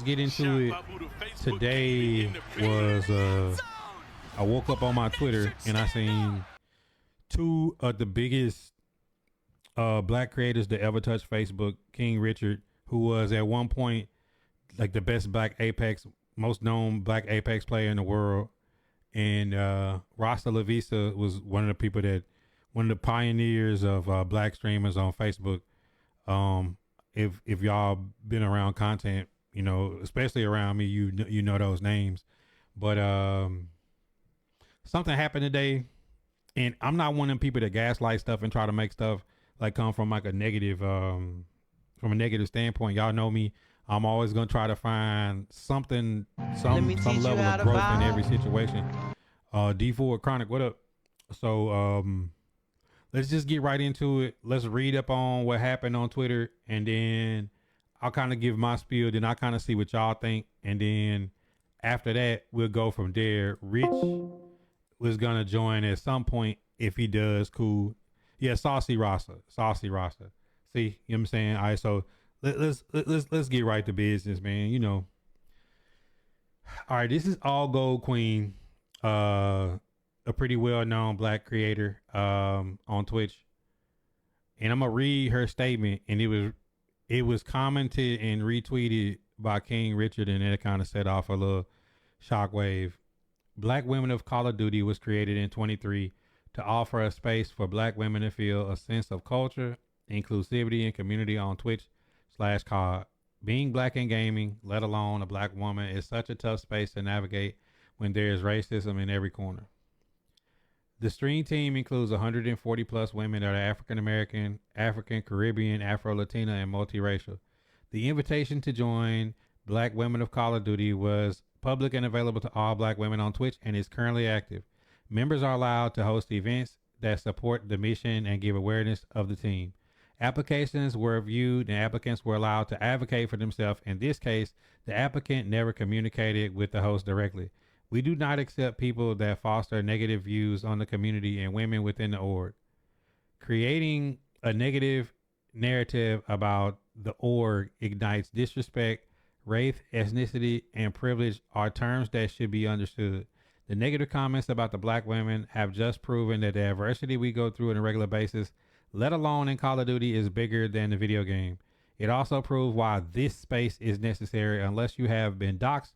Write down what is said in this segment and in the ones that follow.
Get into it. Today was I woke up on my Twitter and I seen two of the biggest black creators to ever touch Facebook. King Richard, who was at one point like the best black Apex, most known black Apex player in the world, and Rasta Lavisa was one of the people that one of the pioneers of black streamers on Facebook. If y'all been around content, you know, especially around me, you know those names. But something happened today, and I'm not one of them people that gaslight stuff and try to make stuff like come from like a negative from a negative standpoint. Y'all know me. I'm always gonna try to find something, some level of growth in every situation. D4 Chronic, what up? So let's just get right into it. Let's read up on what happened on Twitter, and then I'll kind of give my spiel. Then I'll kind of see what y'all think, and then after that, we'll go from there. Rich was gonna join at some point. If he does, cool. Yeah, Saucy Rasta. See, you know what I'm saying? All right, so let's get right to business, man. You know. All right, this is All Gold Queen, a pretty well known black creator on Twitch, and I'm gonna read her statement, and it was commented and retweeted by King Richard, and it kind of set off a little shockwave. Black Women of Call of Duty was created in 23 to offer a space for black women to feel a sense of culture, inclusivity, and community on Twitch/COD. Being black in gaming, let alone a black woman, is such a tough space to navigate when there is racism in every corner. The stream team includes 140 plus women that are African American, African, Caribbean, Afro Latina, and multiracial. The invitation to join Black Women of Call of Duty was public and available to all black women on Twitch and is currently active. Members are allowed to host events that support the mission and give awareness of the team. Applications were viewed and applicants were allowed to advocate for themselves. In this case, the applicant never communicated with the host directly. We do not accept people that foster negative views on the community and women within the org. Creating a negative narrative about the org ignites disrespect. Race, ethnicity, and privilege are terms that should be understood. The negative comments about the black women have just proven that the adversity we go through on a regular basis, let alone in Call of Duty, is bigger than the video game. It also proves why this space is necessary. Unless you have been doxxed,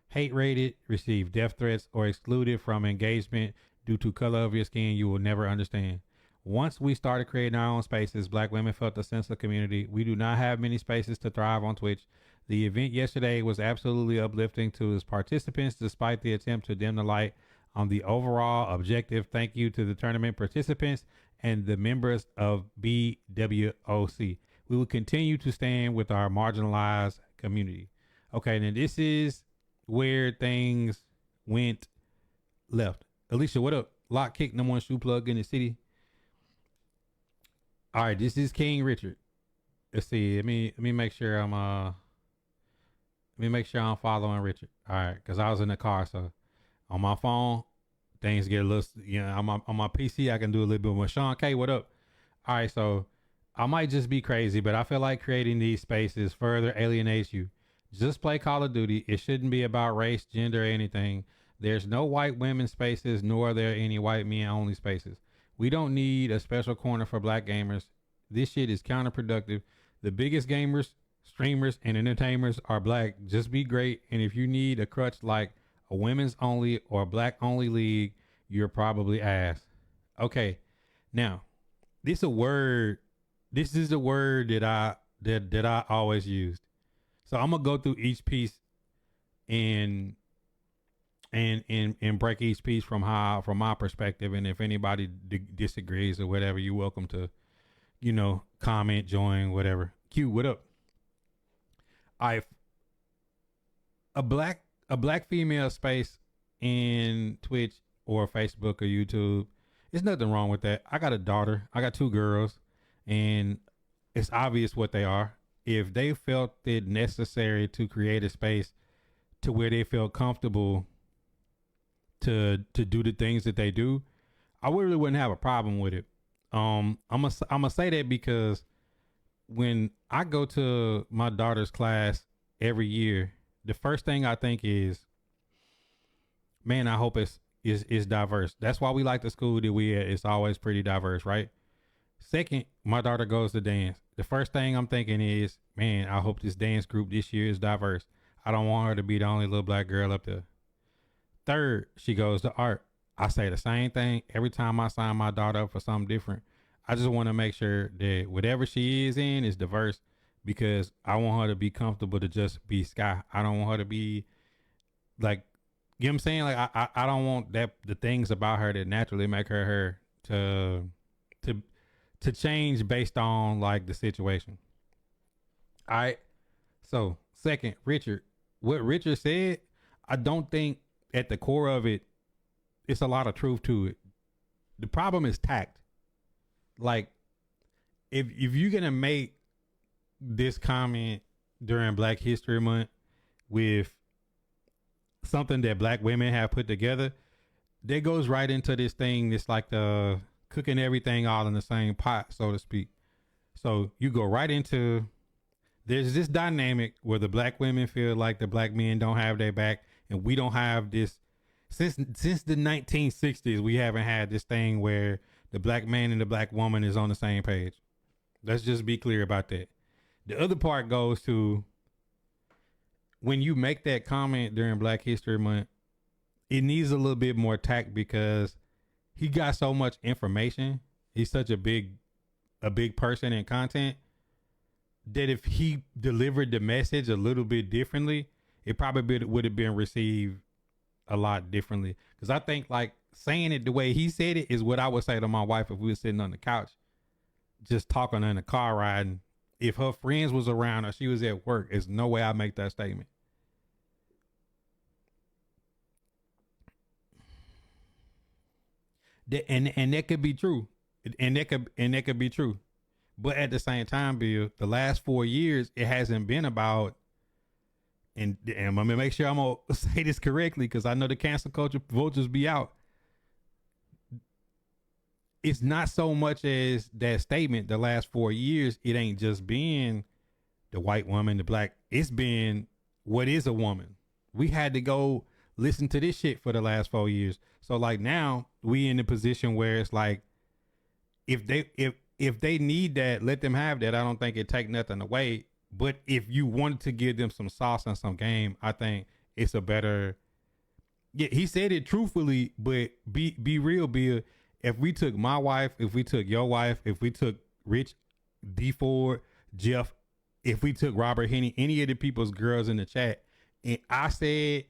hate rated, received death threats, or excluded from engagement due to color of your skin, you will never understand. Once we started creating our own spaces, black women felt a sense of community. We do not have many spaces to thrive on Twitch. The event yesterday was absolutely uplifting to its participants, despite the attempt to dim the light on the overall objective. Thank you to the tournament participants and the members of BWOC. We will continue to stand with our marginalized community. Okay, now this is where things went left. Alicia, what up? Lock kick, number one shoe plug in the city. All right, this is King Richard. Let's see. Let me make sure I'm following Richard. All right, because I was in the car, so on my phone things get a little. On my PC I can do a little bit more. Sean K, what up? All right, so I might just be crazy, but I feel like creating these spaces further alienates you. Just play Call of Duty. It shouldn't be about race, gender, or anything. There's no white women spaces, nor are there any white men only spaces. We don't need a special corner for black gamers. This shit is counterproductive. The biggest gamers, streamers, and entertainers are black. Just be great. And if you need a crutch like a women's only or black only league, you're probably ass. Okay. Now, this is a word that I always used. So I'm gonna go through each piece and break each piece from my perspective. And if anybody disagrees or whatever, you're welcome to, comment, join, whatever. Q, what up? A black female space in Twitch or Facebook or YouTube, there's nothing wrong with that. I got a daughter. I got two girls, and it's obvious what they are. If they felt it necessary to create a space to where they felt comfortable to do the things that they do, I really wouldn't have a problem with it. I'm gonna say that because when I go to my daughter's class every year, the first thing I think is, man, I hope it's diverse. That's why we like the school that we at. It's always pretty diverse, right? Second, my daughter goes to dance. The first thing I'm thinking is, man, I hope this dance group this year is diverse. I don't want her to be the only little black girl up there. Third, she goes to art. I say the same thing every time I sign my daughter up for something different. I just want to make sure that whatever she is in is diverse because I want her to be comfortable to just be Sky. I don't want her to be like, you know what I'm saying? Like I don't want that the things about her that naturally make her to to to change based on like the situation. All right. So second, Richard, what Richard said, I don't think at the core of it, it's a lot of truth to it. The problem is tact. Like if you're gonna make this comment during Black History Month with something that black women have put together, that goes right into this thing that's like the cooking everything all in the same pot, so to speak. So you go right into there's this dynamic where the black women feel like the black men don't have their back, and we don't have this since the 1960s. We haven't had this thing where the black man and the black woman is on the same page. Let's just be clear about that. The other part goes to when you make that comment during Black History Month, it needs a little bit more tact because he got so much information. He's such a big person in content that if he delivered the message a little bit differently, it probably would have been received a lot differently. Because I think like saying it the way he said it is what I would say to my wife if we were sitting on the couch, just talking in the car riding. If her friends was around or she was at work, there's no way I make that statement. And that could be true, and that could be true, but at the same time, Bill, the last 4 years it hasn't been about. And I'm gonna make sure I'm gonna say this correctly because I know the cancel culture vultures be out. It's not so much as that statement. The last 4 years, it ain't just been the white woman, the black. It's been what is a woman. We had to go listen to this shit for the last 4 years. So like now we in the position where it's like if they need that, let them have that. I don't think it take nothing away. But if you wanted to give them some sauce and some game, I think it's a better. Yeah, he said it truthfully, but be real, Bill. If we took my wife, if we took your wife, if we took Rich, D Ford, Jeff, if we took Robert Henny, any of the people's girls in the chat, and I said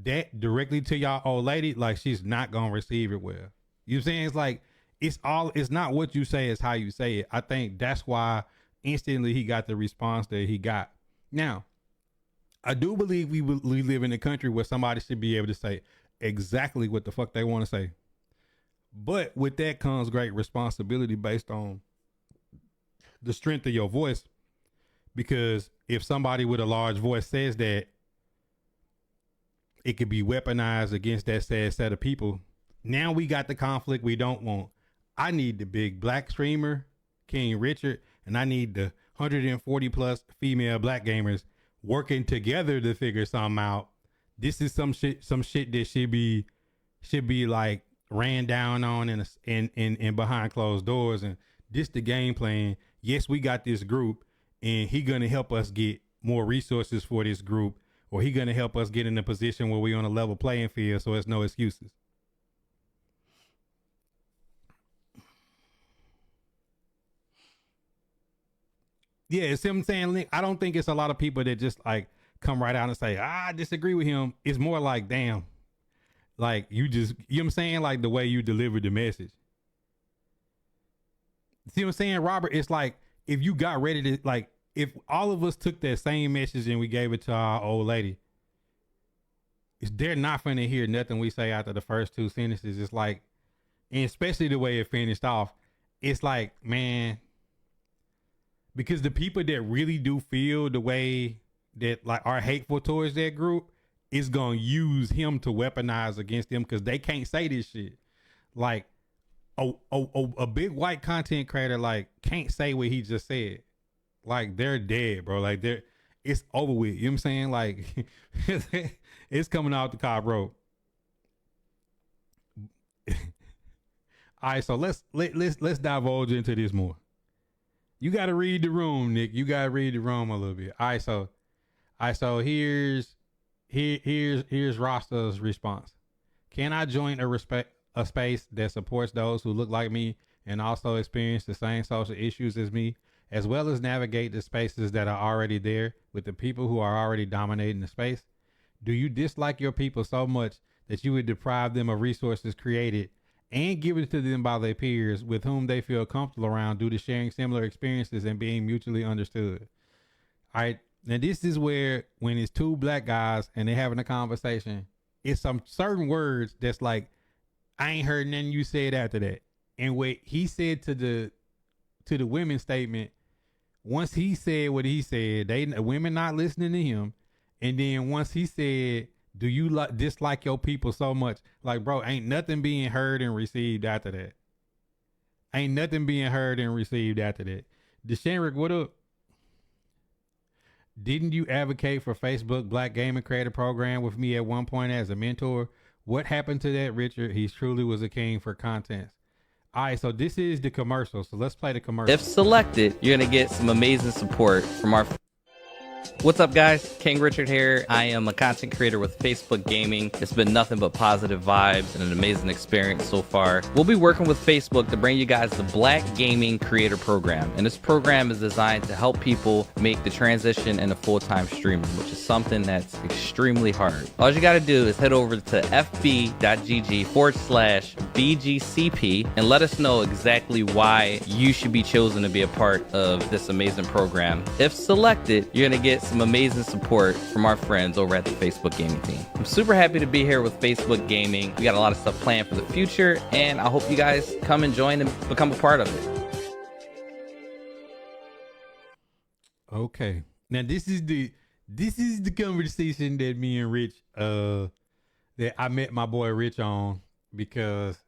that directly to y'all old lady, like she's not gonna receive it well. You know what I'm saying? It's like it's not what you say, it's how you say it. I think that's why instantly he got the response that he got. Now, I do believe we live in a country where somebody should be able to say exactly what the fuck they want to say. But with that comes great responsibility based on the strength of your voice. Because if somebody with a large voice says that, it could be weaponized against that said set of people. Now we got the conflict we don't want. I need the big black streamer, King Richard, and I need the 140 plus female black gamers working together to figure something out. This is some shit that should be like ran down on in behind closed doors. And this the game plan. Yes, we got this group, and he gonna help us get more resources for this group, or he gonna help us get in a position where we on a level playing field, so it's no excuses. Yeah, it's him saying, I don't think it's a lot of people that just like come right out and say, I disagree with him. It's more like, damn, like you just, you know what I'm saying? Like the way you delivered the message. See what I'm saying, Robert? It's like, if you got ready to, like, if all of us took that same message and we gave it to our old lady, they're not finna hear nothing we say after the first two sentences. It's like, and especially the way it finished off, it's like, man, because the people that really do feel the way that like are hateful towards that group is gonna use him to weaponize against them because they can't say this shit. Like a big white content creator like can't say what he just said. Like they're dead, bro. Like they're, it's over with. You know what I'm saying? Like it's coming out the car, bro. All right, so let's divulge into this more. You got to read the room, Nick. You got to read the room a little bit. All right, so here's Rasta's response. Can I join a space that supports those who look like me and also experience the same social issues as me, as well as navigate the spaces that are already there with the people who are already dominating the space? Do you dislike your people so much that you would deprive them of resources created and given to them by their peers with whom they feel comfortable around due to sharing similar experiences and being mutually understood? All right. Now, this is where when it's two black guys and they're having a conversation, it's some certain words that's like, I ain't heard nothing you said after that. And what he said to the women's statement, once he said what he said, they women not listening to him. And then once he said, do you dislike your people so much? Like, bro, ain't nothing being heard and received after that. Ain't nothing being heard and received after that. DeShenrick, what up? Didn't you advocate for Facebook Black Gaming Creator Program with me at one point as a mentor? What happened to that, Richard? He truly was a king for content. All right, so this is the commercial. So let's play the commercial. If selected, you're going to get some amazing support from our... What's up, guys? King Richard here. I am a content creator with Facebook Gaming. It's been nothing but positive vibes and an amazing experience so far. We'll be working with Facebook to bring you guys the Black Gaming Creator Program. And this program is designed to help people make the transition into full-time streaming, which is something that's extremely hard. All you got to do is head over to fb.gg/BGCP and let us know exactly why you should be chosen to be a part of this amazing program. If selected, you're going to get some amazing support from our friends over at the Facebook Gaming team. I'm super happy to be here with Facebook Gaming. We got a lot of stuff planned for the future, and I hope you guys come and join and become a part of it. Okay. Now this is the conversation that me and Rich that I met my boy Rich on, because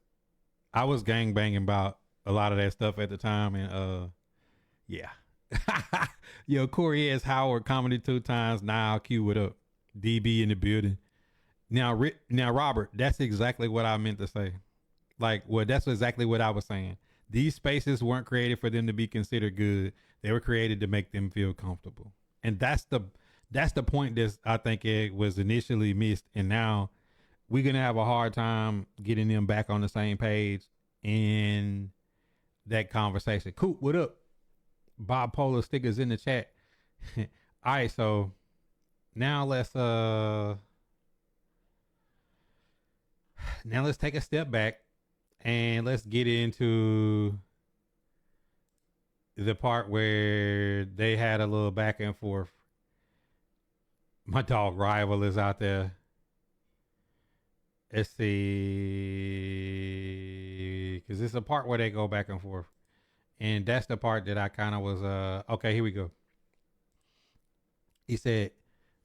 I was gangbanging about a lot of that stuff at the time, and yeah. Yo, Corey S. Howard commented 2 times. Now Q, what up? DB in the building. Now Robert, that's exactly what I meant to say. Like, well, that's exactly what I was saying. These spaces weren't created for them to be considered good. They were created to make them feel comfortable. And that's the point that I think it was initially missed. And now we're going to have a hard time getting them back on the same page in that conversation. Coop, what up? Bipolar stickers in the chat. All right, so now let's take a step back and let's get into the part where they had a little back and forth. My dog Rival is out there. Let's see, because it's a part where they go back and forth. And that's the part that I kind of was, okay, here we go. He said,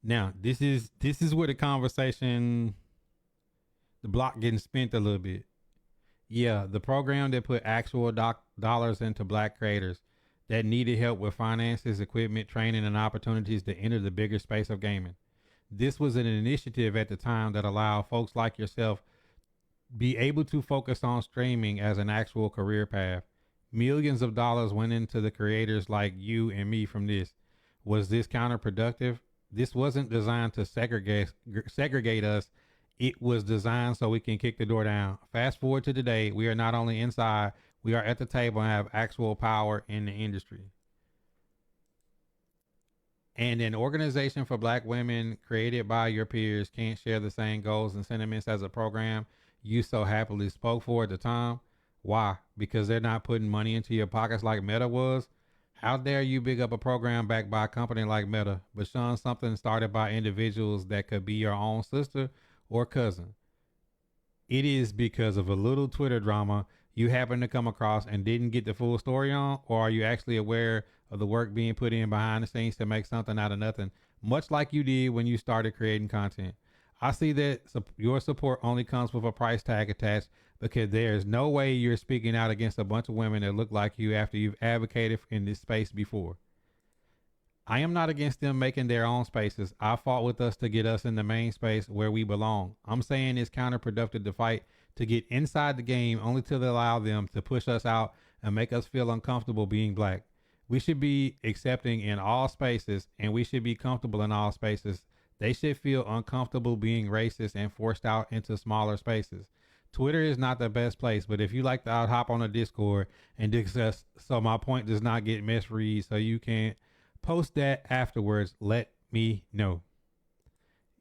now this is where the conversation, the block getting spent a little bit. Yeah, the program that put actual dollars into black creators that needed help with finances, equipment, training, and opportunities to enter the bigger space of gaming. This was an initiative at the time that allowed folks like yourself be able to focus on streaming as an actual career path. Millions of dollars went into the creators like you and me from this. Was this counterproductive? This wasn't designed to segregate us. It was designed so we can kick the door down. Fast forward to today, we are not only inside, we are at the table and have actual power in the industry. And an organization for black women created by your peers can't share the same goals and sentiments as a program you so happily spoke for at the time. Why? Because they're not putting money into your pockets like Meta was? How dare you big up a program backed by a company like Meta, but shun something started by individuals that could be your own sister or cousin? It is because of a little Twitter drama you happen to come across and didn't get the full story on, or are you actually aware of the work being put in behind the scenes to make something out of nothing, much like you did when you started creating content? I see that your support only comes with a price tag attached, because there's no way you're speaking out against a bunch of women that look like you after you've advocated in this space before. I am not against them making their own spaces. I fought with us to get us in the main space where we belong. I'm saying it's counterproductive to fight to get inside the game only to allow them to push us out and make us feel uncomfortable being black. We should be accepting in all spaces and we should be comfortable in all spaces. They should feel uncomfortable being racist and forced out into smaller spaces. Twitter is not the best place, but if you like to out hop on a Discord and discuss so my point does not get misread so you can post that afterwards, let me know.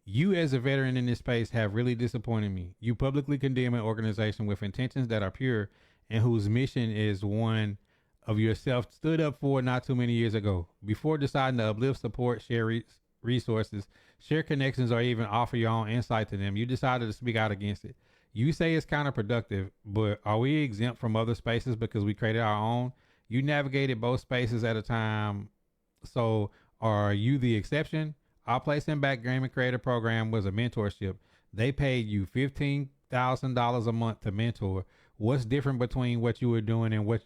You as a veteran in this space have really disappointed me. You publicly condemn an organization with intentions that are pure and whose mission is one of yourself stood up for not too many years ago. Before deciding to uplift, support, share resources, share connections, or even offer your own insight to them, you decided to speak out against it. You say it's counterproductive, but are we exempt from other spaces because we created our own? You navigated both spaces at a time, so are you the exception? Our Place in Back Gaming Creator Program was a mentorship. They paid you $15,000 a month to mentor. What's different between what you were doing and what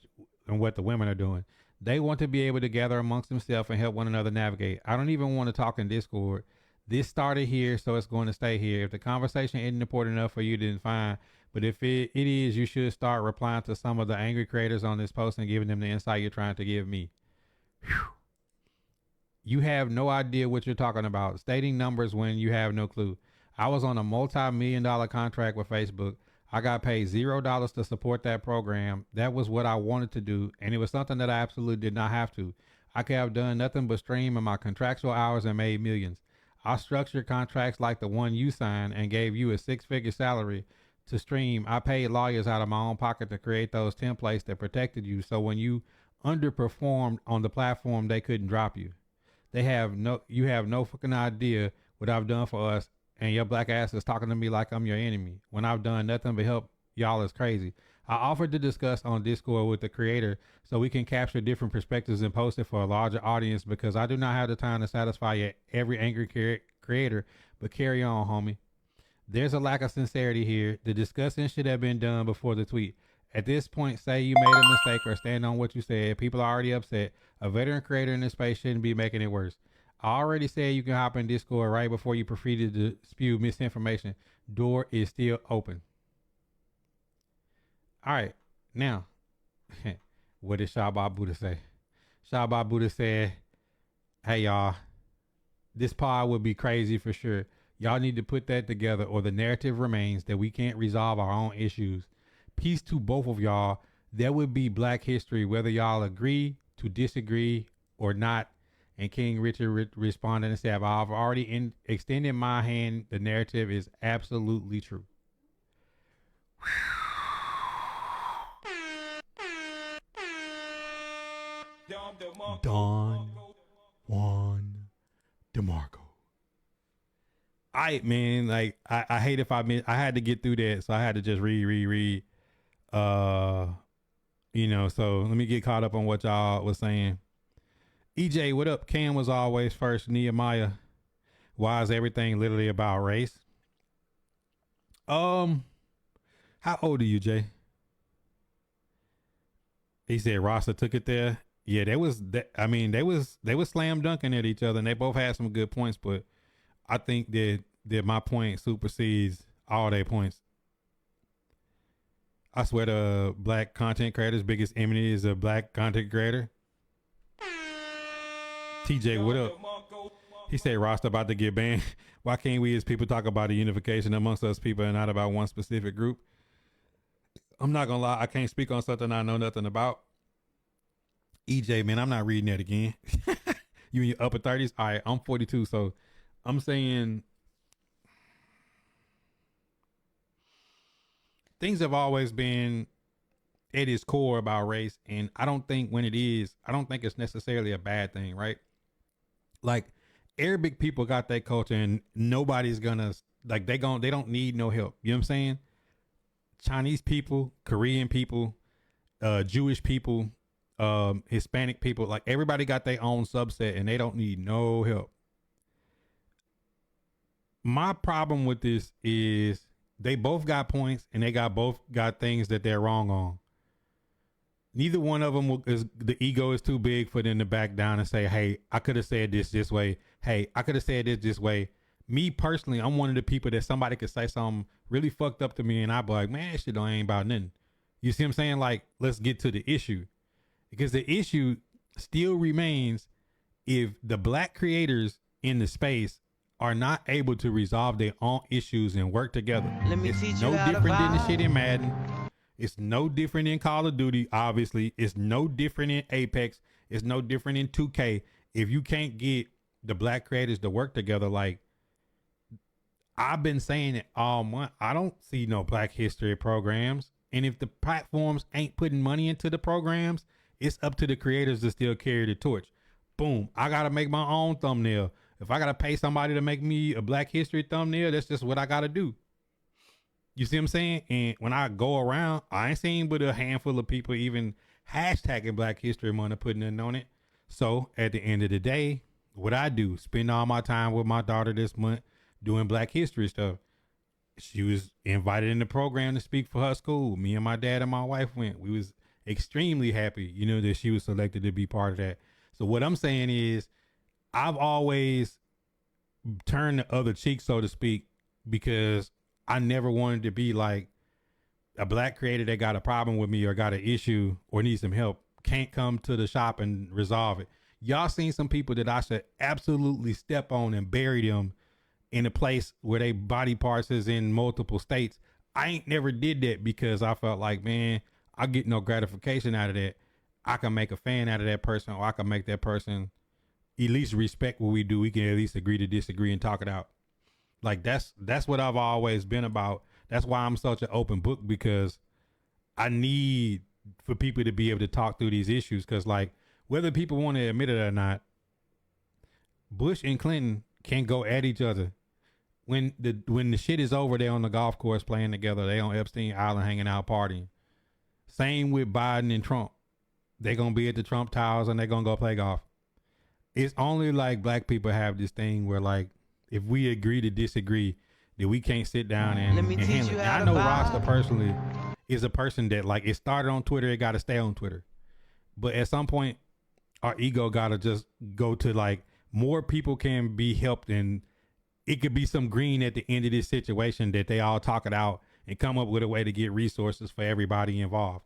the women are doing? They want to be able to gather amongst themselves and help one another navigate. I don't even want to talk in Discord. This started here, so it's going to stay here. If the conversation isn't important enough for you, then fine. But if it is, you should start replying to some of the angry creators on this post and giving them the insight you're trying to give me. Whew. You have no idea what you're talking about. Stating numbers when you have no clue. I was on a multi-million-dollar contract with Facebook. I got paid $0 to support that program. That was what I wanted to do, and it was something that I absolutely did not have to. I could have done nothing but stream in my contractual hours and made millions. I structured contracts like the one you signed and gave you a six-figure salary to stream. I paid lawyers out of my own pocket to create those templates that protected you, so when you underperformed on the platform, they couldn't drop you. You have no fucking idea what I've done for us, and your black ass is talking to me like I'm your enemy when I've done nothing but help y'all is crazy. I offered to discuss on Discord with the creator so we can capture different perspectives and post it for a larger audience because I do not have the time to satisfy every angry creator, but carry on, homie. There's a lack of sincerity here. The discussing should have been done before the tweet. At this point, say you made a mistake or stand on what you said. People are already upset. A veteran creator in this space shouldn't be making it worse. I already said you can hop in Discord right before you proceeded to spew misinformation. Door is still open. All right, now, what did Shaba Buddha say? Shaba Buddha said, hey, y'all, this pod would be crazy for sure. Y'all need to put that together or the narrative remains that we can't resolve our own issues. Peace to both of y'all. That would be black history, whether y'all agree to disagree or not. And King Richard responded and said, I've already extended my hand. The narrative is absolutely true. Don Juan DeMarco. All right, man. Like I hate if I had to get through that, so I had to just read. So let me get caught up on what y'all was saying. EJ, what up? Cam was always first. Nehemiah, why is everything literally about race? How old are you, Jay? He said Rasta took it there. Yeah, they was slam dunking at each other, and they both had some good points, but I think that my point supersedes all their points. I swear the black content creators' biggest enemy is a black content creator. TJ, what up? He said Rasta about to get banned. Why can't we as people talk about the unification amongst us people and not about one specific group? I'm not gonna lie, I can't speak on something I know nothing about. EJ, man, I'm not reading that again. You in your upper 30s? All right, I'm 42, so I'm saying things have always been at its core about race, and I don't think it's necessarily a bad thing, right? Like Arabic people got that culture, and nobody's gonna like they don't need no help. You know what I'm saying? Chinese people, Korean people, Jewish people, Hispanic people, like everybody got their own subset, and they don't need no help. My problem with this is they both got points, and they both got things that they're wrong on. Neither one of them is, the ego is too big for them to back down and say, hey, I could have said this way. Hey, I could have said this way. Me personally, I'm one of the people that somebody could say something really fucked up to me and I'd be like, man, shit don't ain't about nothing. You see what I'm saying? Like, let's get to the issue. Because the issue still remains, if the black creators in the space are not able to resolve their own issues and work together. It's no different than the shit in Madden. It's no different in Call of Duty, obviously. It's no different in Apex. It's no different in 2K. If you can't get the black creators to work together, like I've been saying it all month, I don't see no black history programs. And if the platforms ain't putting money into the programs, it's up to the creators to still carry the torch. Boom. I got to make my own thumbnail. If I got to pay somebody to make me a black history thumbnail, that's just what I got to do. You see what I'm saying? And when I go around, I ain't seen but a handful of people even hashtagging Black History Month, putting it on it. So at the end of the day, what I do, spend all my time with my daughter this month doing Black History stuff. She was invited in the program to speak for her school. Me and my dad and my wife went. We was extremely happy, you know, that she was selected to be part of that. So what I'm saying is, I've always turned the other cheek, so to speak, because I never wanted to be like a black creator that got a problem with me or got an issue or needs some help, can't come to the shop and resolve it. Y'all seen some people that I should absolutely step on and bury them in a place where they body parts is in multiple states. I ain't never did that because I felt like, man, I get no gratification out of that. I can make a fan out of that person, or I can make that person at least respect what we do. We can at least agree to disagree and talk it out. Like that's what I've always been about. That's why I'm such an open book, because I need for people to be able to talk through these issues. Cause like, whether people want to admit it or not, Bush and Clinton can go at each other. When the shit is over, they on the golf course playing together. They on Epstein Island hanging out partying. Same with Biden and Trump. They gonna be at the Trump Towers and they gonna go play golf. It's only like black people have this thing where like, if we agree to disagree, that we can't sit down and handle it. And I know Rasta personally is a person that like, it started on Twitter, it got to stay on Twitter. But at some point, our ego got to just go to like, more people can be helped, and it could be some green at the end of this situation that they all talk it out and come up with a way to get resources for everybody involved,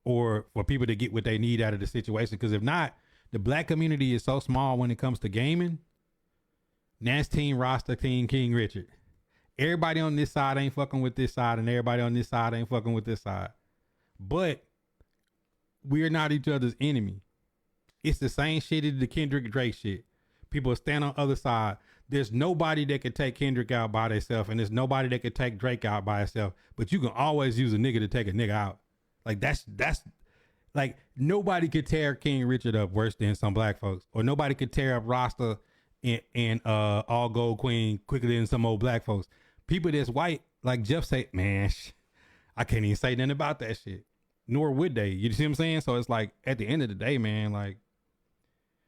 or for people to get what they need out of the situation. Because if not, the black community is so small when it comes to gaming. That's Team Rasta, Team King Richard. Everybody on this side ain't fucking with this side, and everybody on this side ain't fucking with this side. But we're not each other's enemy. It's the same shit as the Kendrick Drake shit. People stand on the other side. There's nobody that could take Kendrick out by themselves, and there's nobody that could take Drake out by himself. But you can always use a nigga to take a nigga out. Like that's like, nobody could tear King Richard up worse than some black folks, or nobody could tear up Rasta and All Gold Queen quicker than some old black folks. People that's white, like Jeff say, man, I can't even say nothing about that shit. Nor would they. You see what I'm saying? So it's like, at the end of the day, man, like,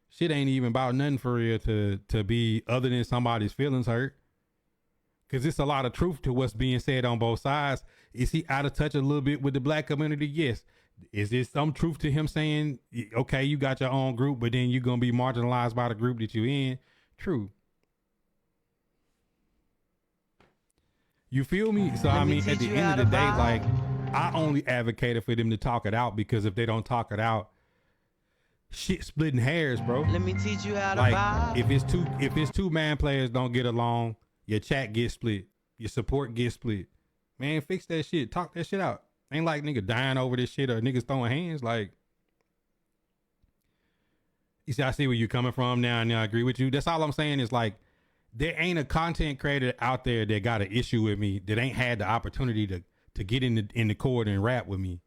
shit ain't even about nothing for real to be other than somebody's feelings hurt. Cause it's a lot of truth to what's being said on both sides. Is he out of touch a little bit with the black community? Yes. Is there some truth to him saying, okay, you got your own group, but then you're going to be marginalized by the group that you in? True. You feel me? So, I mean, at the end of the day, like, I only advocated for them to talk it out, because if they don't talk it out, shit splitting hairs, bro. Let me teach you how to like, vibe. if it's two man players don't get along, your chat gets split, your support gets split. Man, fix that shit. Talk that shit out. Ain't like nigga dying over this shit or niggas throwing hands. Like, you see, I see where you're coming from now, and I agree with you. That's all I'm saying is like, there ain't a content creator out there that got an issue with me that ain't had the opportunity to get in the court and rap with me.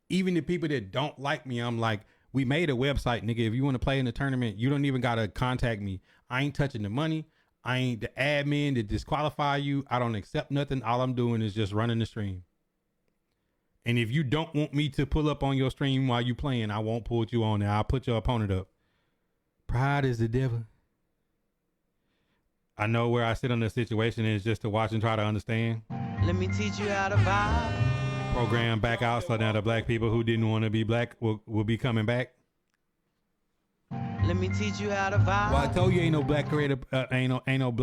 Even the people that don't like me, I'm like, we made a website, nigga. If you want to play in the tournament, you don't even got to contact me. I ain't touching the money. I ain't the admin to disqualify you. I don't accept nothing. All I'm doing is just running the stream. And if you don't want me to pull up on your stream while you playing, I won't pull you on there. I'll put your opponent up. Pride is the devil. I know where I sit on the situation is just to watch and try to understand. Let me teach you how to vibe. program back out, so now the black people who didn't want to be black will be coming back. Let me teach you how to vibe. Well, I told you ain't no black creative, ain't no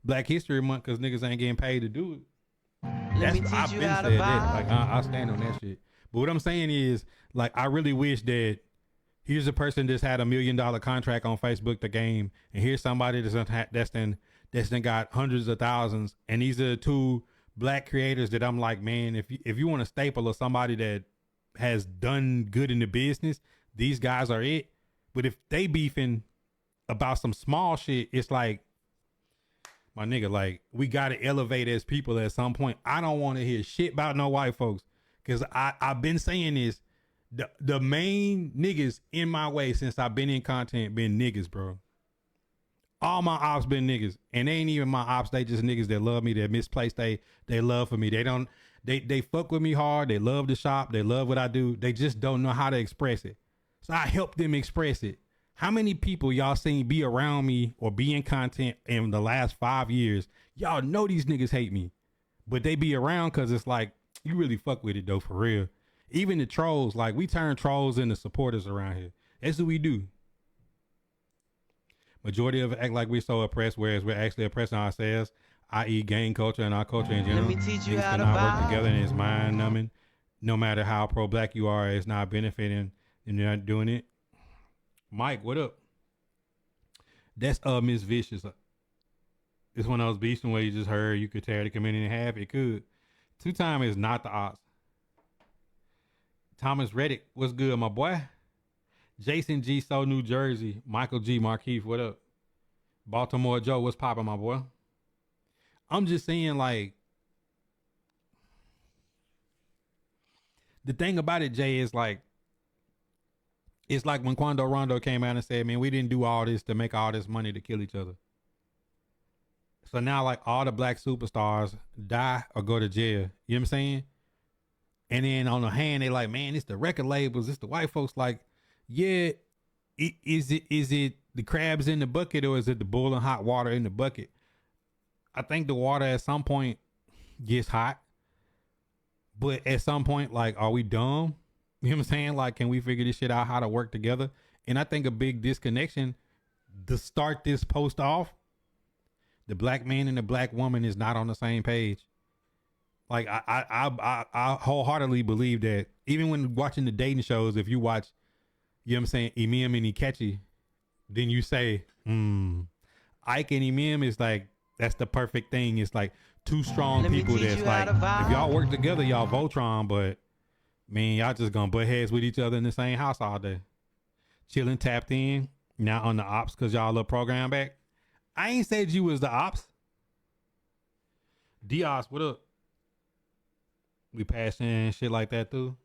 Black History Month because niggas ain't getting paid to do it. Let me teach I've you been how to said vibe. that. Like I stand on that shit. But what I'm saying is, like, I really wish that here's a person that's had $1 million contract on Facebook the game, and here's somebody that's then got hundreds of thousands, and these are the two black creators that I'm like, man, if you want a staple of somebody that has done good in the business, these guys are it. But if they beefing about some small shit, it's like, my nigga, like, we gotta elevate as people at some point. I don't want to hear shit about no white folks, because I've been saying this. The main niggas in my way since I've been in content been niggas, bro. All my ops been niggas, and they ain't even my ops. They just niggas that love me, that misplace they love for me. They fuck with me hard. They love the shop. They love what I do. They just don't know how to express it. So I help them express it. How many people y'all seen be around me or be in content in the last 5 years? Y'all know these niggas hate me, but they be around because it's like, you really fuck with it though, for real. Even the trolls, like, we turn trolls into supporters around here. That's what we do. Majority of it act like we're so oppressed, whereas we're actually oppressing ourselves, i.e. gang culture and our culture in general. Let me teach you Niggas how to cannot work vibe. together, and it's mind numbing. No matter how pro-black you are, it's not benefiting, and you're not doing it. Mike, what up? That's Miss Vicious. It's one of those beats where you just heard you could tear the community in half. It could. 2Time is not the odds. Thomas Reddick, what's good, my boy? Jason G. So New Jersey. Michael G. Markeith, what up? Baltimore Joe, what's poppin', my boy? I'm just saying, like, the thing about it, Jay, is like, it's like when Quando Rondo came out and said, man, we didn't do all this to make all this money to kill each other. So now, like, all the black superstars die or go to jail. You know what I'm saying? And then on the hand, they like, man, it's the record labels, it's the white folks. Like, yeah, is it the crabs in the bucket, or is it the boiling hot water in the bucket? I think the water at some point gets hot, but at some point, like, are we dumb? You know what I'm saying? Like, can we figure this shit out, how to work together? And I think a big disconnection to start this post off, the black man and the black woman is not on the same page. Like, I wholeheartedly believe that even when watching the dating shows, if you watch, you know what I'm saying, Eminem and Ikechi, then you say, Ike and Eminem is like, that's the perfect thing. It's like two strong people that's like, if y'all work together, y'all Voltron, but man, y'all just gonna butt heads with each other in the same house all day. Chilling, tapped in, now on the ops because y'all little program back. I ain't said you was the ops. Dios, what up? We passing shit like that too.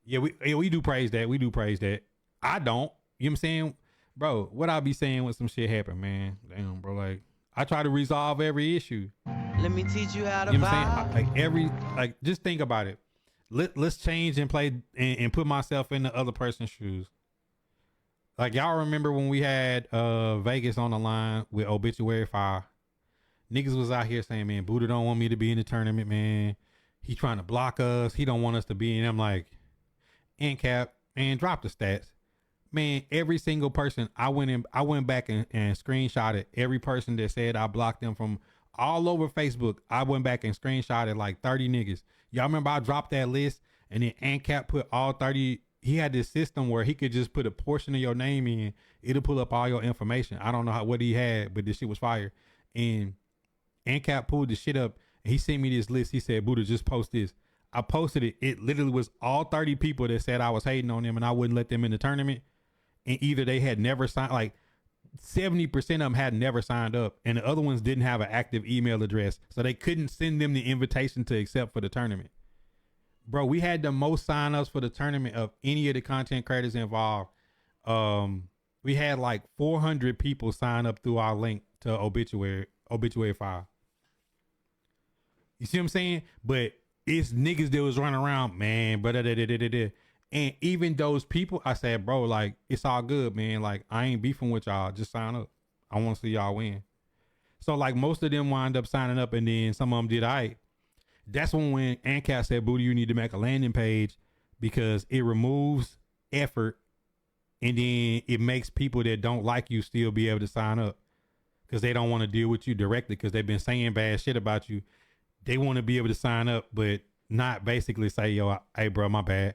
Yeah, we do praise that. We do praise that. I don't. You know what I'm saying? Bro, what I be saying when some shit happen, man. Damn, bro. Like, I try to resolve every issue. Let me teach you how to You know what I'm vibe. saying? Like, just think about it. Let's change and play and put myself in the other person's shoes. Like, y'all remember when we had Vegas on the line with Obituary Fire? Niggas was out here saying, man, Buddha don't want me to be in the tournament, man. He trying to block us. He don't want us to be in. I'm like, ANCAP, man, drop the stats. Man, every single person, I went back and screenshotted every person that said I blocked them from all over Facebook. I went back and screenshotted like 30 niggas. Y'all remember I dropped that list, and then ANCAP put all 30. He had this system where he could just put a portion of your name in. It'll pull up all your information. I don't know what he had, but this shit was fire. And ANCAP pulled the shit up, and he sent me this list. He said, Buddha, just post this. I posted it. It literally was all 30 people that said I was hating on them and I wouldn't let them in the tournament. And either they had never signed, like 70% of them had never signed up, and the other ones didn't have an active email address. So they couldn't send them the invitation to accept for the tournament. Bro, we had the most signups for the tournament of any of the content creators involved. We had like 400 people sign up through our link to Obituary File. You see what I'm saying? But it's niggas that was running around, man. But and even those people, I said, bro, like, it's all good, man. Like, I ain't beefing with y'all. Just sign up. I want to see y'all win. So like most of them wind up signing up, and then some of them did. That's when ANCAP said, Booty, you need to make a landing page because it removes effort and then it makes people that don't like you still be able to sign up because they don't want to deal with you directly because they've been saying bad shit about you. They want to be able to sign up, but not basically say, yo, hey, bro, my bad.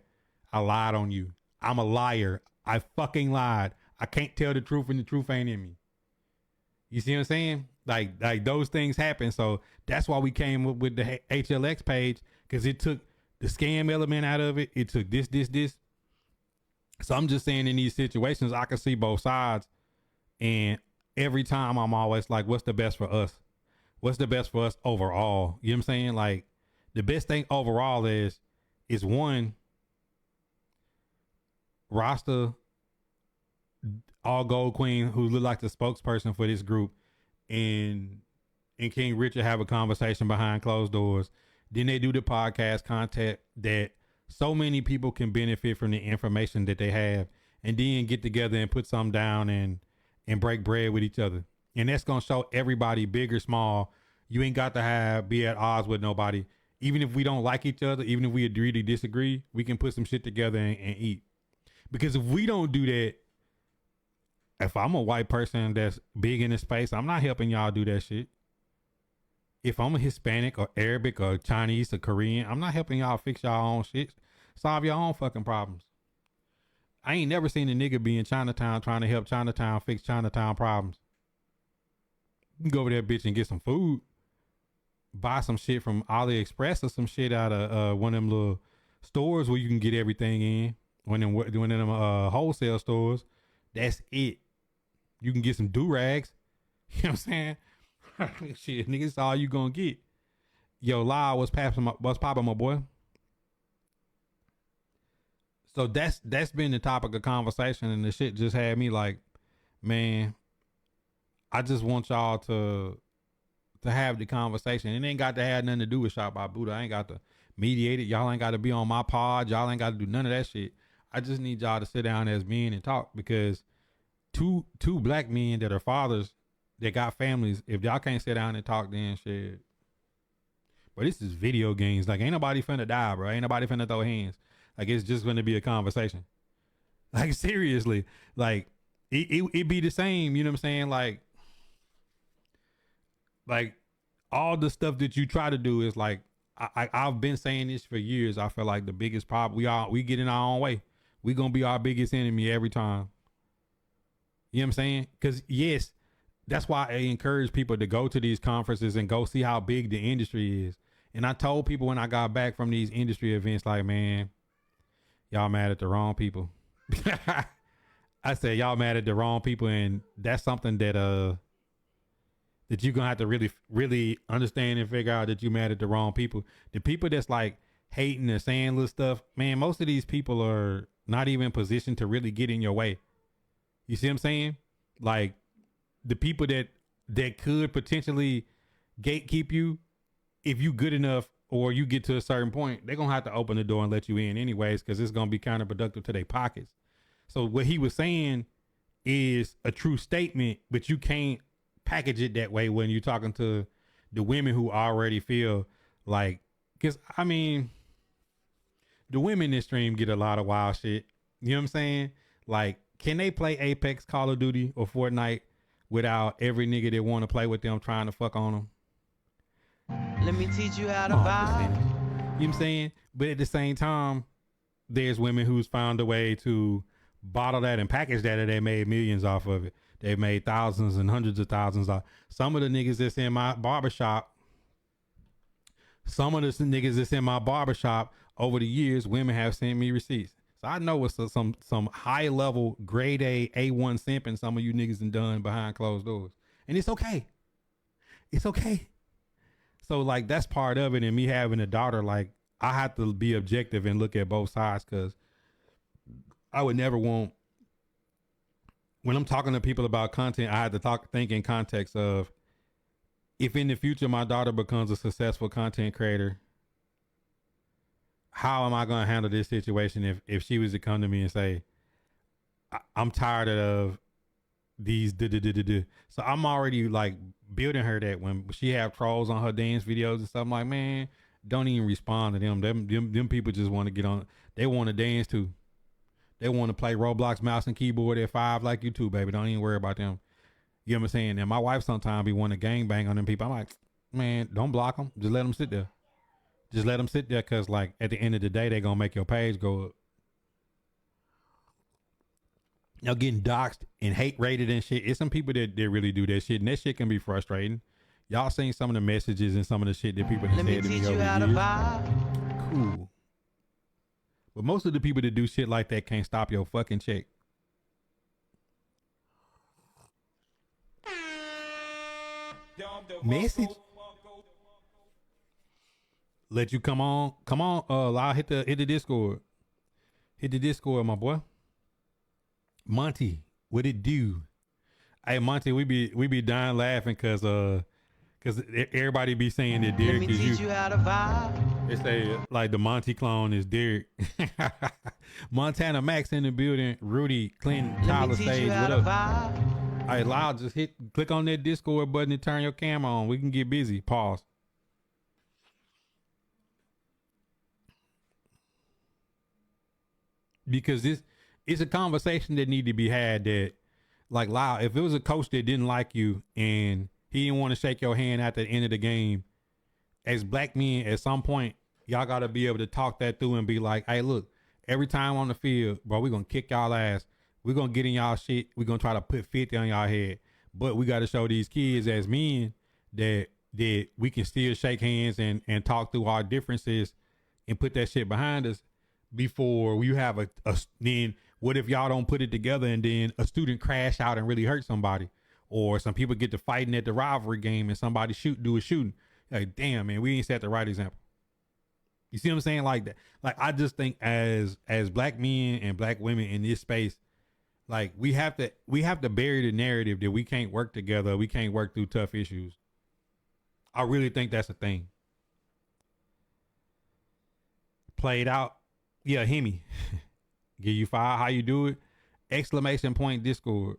I lied on you. I'm a liar. I fucking lied. I can't tell the truth and the truth ain't in me. You see what I'm saying? Like those things happen. So that's why we came up with the HLX page because it took the scam element out of it. It took this. So I'm just saying in these situations, I can see both sides. And every time I'm always like, what's the best for us? What's the best for us overall? You know what I'm saying? Like the best thing overall is one, Rasta, all gold queen who look like the spokesperson for this group and King Richard have a conversation behind closed doors. Then they do the podcast content that so many people can benefit from the information that they have and then get together and put something down and break bread with each other. And that's going to show everybody, big or small, you ain't got to be at odds with nobody. Even if we don't like each other, even if we agree to disagree, we can put some shit together and eat. Because if we don't do that, if I'm a white person that's big in the space, I'm not helping y'all do that shit. If I'm a Hispanic or Arabic or Chinese or Korean, I'm not helping y'all fix y'all own shit. Solve your own fucking problems. I ain't never seen a nigga be in Chinatown trying to help Chinatown fix Chinatown problems. You can go over there, bitch, and get some food. Buy some shit from AliExpress or some shit out of one of them little stores where you can get everything in. One of them wholesale stores. That's it. You can get some do-rags. You know what I'm saying? Shit, nigga, that's all you gonna get. Yo, Lyle, what's poppin', my boy? So that's been the topic of conversation, and the shit just had me like, man, I just want y'all to have the conversation. It ain't got to have nothing to do with Shot by Buddha. I ain't got to mediate it. Y'all ain't got to be on my pod. Y'all ain't got to do none of that shit. I just need y'all to sit down as men and talk because two black men that are fathers that got families, if y'all can't sit down and talk, then shit. But this is video games. Like, ain't nobody finna die, bro. Ain't nobody finna throw hands. Like, it's just gonna be a conversation. Like, seriously. Like, it be the same, you know what I'm saying? Like all the stuff that you try to do is like, I've been saying this for years. I feel like the biggest problem, we get in our own way. We gonna be our biggest enemy every time. You know what I'm saying? Because yes, that's why I encourage people to go to these conferences and go see how big the industry is. And I told people when I got back from these industry events, like, man, y'all mad at the wrong people. I said, y'all mad at the wrong people. And that's something that you're gonna have to really, really understand and figure out, that you mad at the wrong people. The people that's like hating and saying little stuff, man, most of these people are not even positioned to really get in your way. You see what I'm saying? Like, the people that could potentially gatekeep you, if you good enough or you get to a certain point, they're gonna have to open the door and let you in anyways, because it's gonna be counterproductive to their pockets. So what he was saying is a true statement, but you can't package it that way when you're talking to the women who already feel like, because I mean, the women in this stream get a lot of wild shit. You know what I'm saying? Like, can they play Apex, Call of Duty, or Fortnite without every nigga that want to play with them trying to fuck on them? Let me teach you how to You know vibe. what I'm saying? But at the same time, there's women who's found a way to bottle that and package that, and they made millions off of it. They made thousands and hundreds of thousands off. Some of the niggas that's in my barbershop, over the years, women have sent me receipts. So I know it's some high level grade A1 simping some of you niggas done behind closed doors. And it's okay. It's okay. So like, that's part of it. And me having a daughter, like, I have to be objective and look at both sides, because I would never want, when I'm talking to people about content, I have to think in context of, if in the future my daughter becomes a successful content creator, how am I going to handle this situation if she was to come to me and say, I'm tired of these So I'm already like building her that when she have trolls on her dance videos and stuff, I'm like, man, don't even respond to them. Them people just want to get on. They want to dance too. They want to play Roblox mouse and keyboard at 5 like you too, baby. Don't even worry about them. You know what I'm saying? And my wife sometimes be wanting to gangbang on them people. I'm like, man, don't block them. Just let them sit there. Just let them sit there, because like at the end of the day, they gonna make your page go up. Now getting doxxed and hate rated and shit. It's some people that really do that shit, and that shit can be frustrating. Y'all seen some of the messages and some of the shit that people have said to me over the years. Cool. But most of the people that do shit like that can't stop your fucking check. Message. Let you come on. Lyle, hit the Discord. Hit the Discord, my boy. Monty, what it do? Hey Monty, we be dying laughing cause everybody be saying that Derek is you. They say like the Monty clone is Derek. Montana Max in the building. Rudy, Clinton, Tyler Sage, what up? All right, Lyle, just click on that Discord button and turn your camera on. We can get busy. Pause. Because this is a conversation that need to be had. That, like, Lyle, if it was a coach that didn't like you and he didn't want to shake your hand at the end of the game, as black men, at some point, y'all got to be able to talk that through and be like, hey, look, every time on the field, bro, we're going to kick y'all ass. We're going to get in y'all shit. We're going to try to put 50 on y'all head. But we got to show these kids as men that we can still shake hands and talk through our differences and put that shit behind us. Before you have then what if y'all don't put it together and then a student crash out and really hurt somebody, or some people get to fighting at the rivalry game and somebody do a shooting? Like, damn, man, we ain't set the right example. You see what I'm saying? Like that. Like, I just think as black men and black women in this space, like we have to bury the narrative that we can't work together. We can't work through tough issues. I really think that's a thing. Played out. Yeah, Hemi. Give you 5. How you do it? Exclamation point Discord.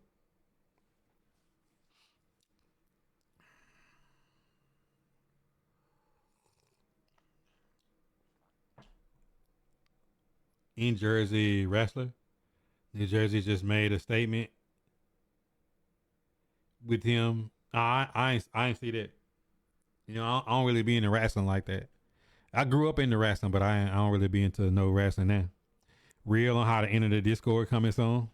In Jersey wrestler. New Jersey just made a statement with him. I ain't see that. You know, I don't really be into wrestling like that. I grew up into wrestling, but I don't really be into no wrestling now. Real on how to enter the Discord coming soon.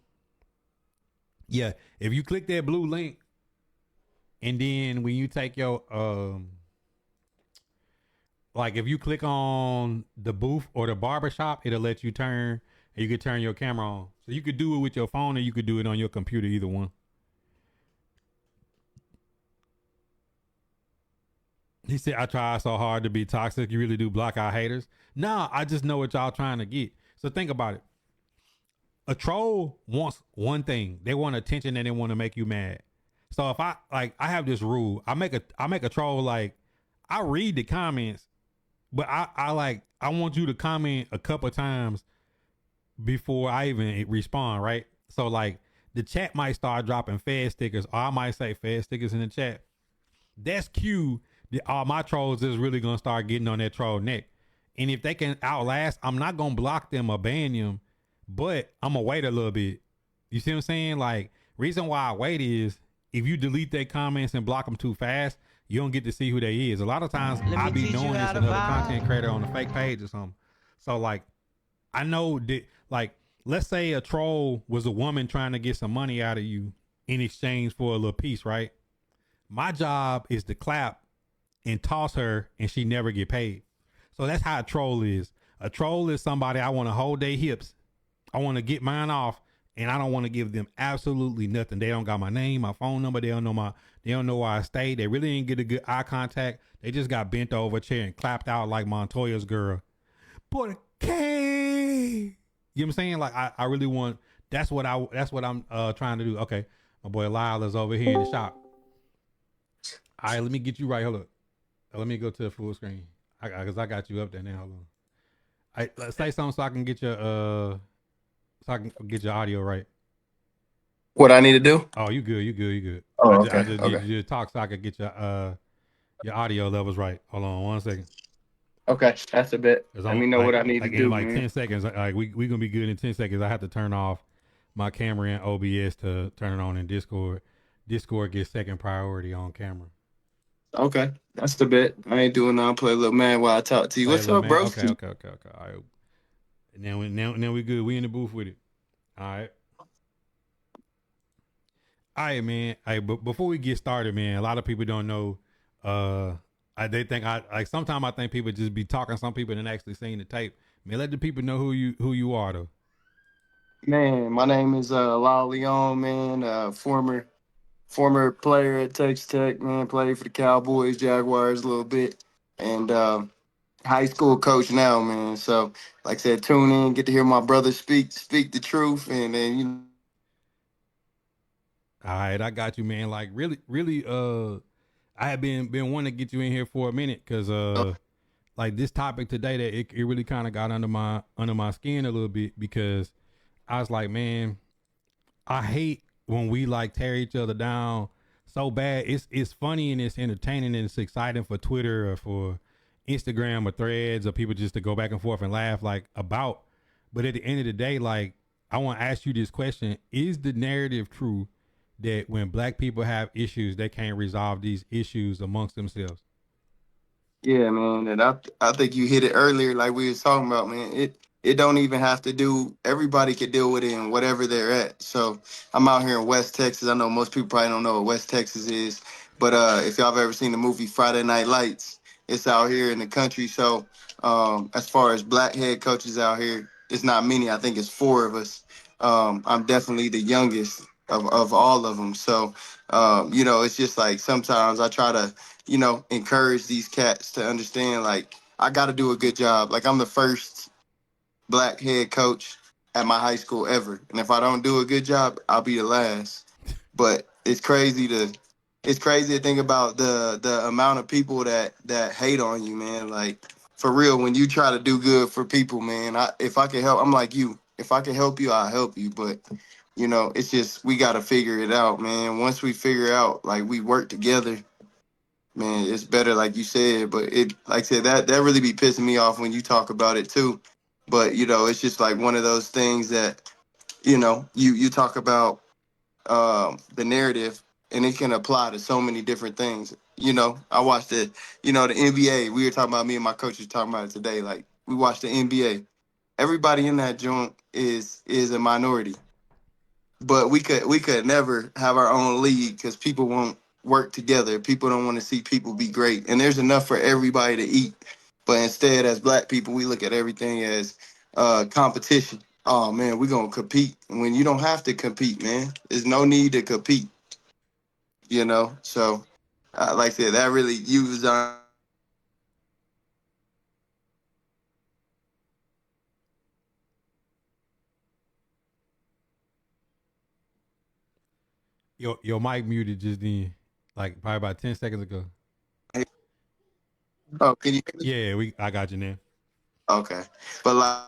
Yeah, if you click that blue link, and then when you take your like if you click on the booth or the barbershop, it'll let you turn, and you can turn your camera on. So you could do it with your phone, or you could do it on your computer, either one. He said, I try so hard to be toxic. You really do block our haters. Nah, I just know what y'all trying to get. So think about it. A troll wants one thing. They want attention and they want to make you mad. So if I have this rule, I make a troll, like, I read the comments, but I want you to comment a couple times before I even respond, right? So like the chat might start dropping Fed stickers, or I might say Fed stickers in the chat. That's cue. All my trolls is really gonna start getting on that troll neck. And if they can outlast, I'm not gonna block them or ban them, but I'm gonna wait a little bit. You see what I'm saying? Like, reason why I wait is if you delete their comments and block them too fast, you don't get to see who they is. A lot of times I be doing this another content creator on a fake page or something. So like, I know that, like, let's say a troll was a woman trying to get some money out of you in exchange for a little piece, right? My job is to clap and toss her, and she never get paid. So that's how a troll is. A troll is somebody I want to hold their hips. I want to get mine off, and I don't want to give them absolutely nothing. They don't got my name, my phone number. They don't know where I stay. They really didn't get a good eye contact. They just got bent over a chair and clapped out like Montoya's girl. But you know what I'm saying? Like, I really want, that's what I'm trying to do. Okay. My boy Lyle is over here in the shop. All right, let me get you right. Hold up. Let me go to the full screen. Cause I got you up there now. Hold on. Let's say something so I can get your audio right. What I need to do? Oh, you good. Oh, I just need you to talk so I can get your audio levels right. Hold on 1 second. Okay, that's a bit. Cause Let I'm me know what I need to like in do, like man. 10 seconds, like we gonna be good in 10 seconds. I have to turn off my camera in OBS to turn it on in Discord. Discord gets second priority on camera. Okay, that's the bit. I ain't doing nothing. Play a little man while I talk to you. Play a What's little up, man. bro? Okay. All right. Now we good. We in the booth with it. All right. All right, man. All right, but before we get started, man, a lot of people don't know. Uh, they think I like. Sometimes I think people just be talking. Some people didn't actually seen the tape. Man, let the people know who you are though. Man, my name is Lyle Leong, man. Former player at Texas Tech, man. Played for the Cowboys, Jaguars a little bit, and high school coach now, man. So, like I said, tune in, get to hear my brother speak the truth, and then All right, I got you, man. Like really. I have been wanting to get you in here for a minute because like this topic today that it really kind of got under my skin a little bit because I was like, man, I hate when we like tear each other down so bad. It's funny and it's entertaining and it's exciting for Twitter or for Instagram or threads or people just to go back and forth and laugh like about. But at the end of the day, like I want to ask you this question: is the narrative true that when black people have issues, they can't resolve these issues amongst themselves? yeah, man, and I think you hit it earlier, like we was talking about, man. It don't even have to do. Everybody could deal with it in whatever they're at. So I'm out here in West Texas. I know most people probably don't know what West Texas is, but if y'all have ever seen the movie Friday Night Lights, it's out here in the country. So as far as black head coaches out here, it's not many. I think it's four of us. I'm definitely the youngest of all of them. So it's just like sometimes I try to encourage these cats to understand like I got to do a good job. Like I'm the first black head coach at my high school ever, and if I don't do a good job, I'll be the last. But it's crazy to think about the amount of people that hate on you, man. Like for real, when you try to do good for people, man. If I can help, I'm like you. If I can help you, I'll help you. But it's just we got to figure it out, man. Once we figure out, like we work together, man, it's better, like you said. But like I said, that really be pissing me off when you talk about it too. But it's just like one of those things that you talk about the narrative, and it can apply to so many different things. I watched the NBA. We were talking about me and my coach was talking about it today. Like we watched the NBA. Everybody in that joint is a minority, but we could never have our own league because people won't work together. People don't want to see people be great, and there's enough for everybody to eat. But instead, as black people, we look at everything as competition. Oh man, we're gonna compete when you don't have to compete, man. There's no need to compete, So, like I said, that really used on. Your mic muted just then, like probably about 10 seconds ago. Oh, can you hear me? Yeah, I got you now. Okay, but like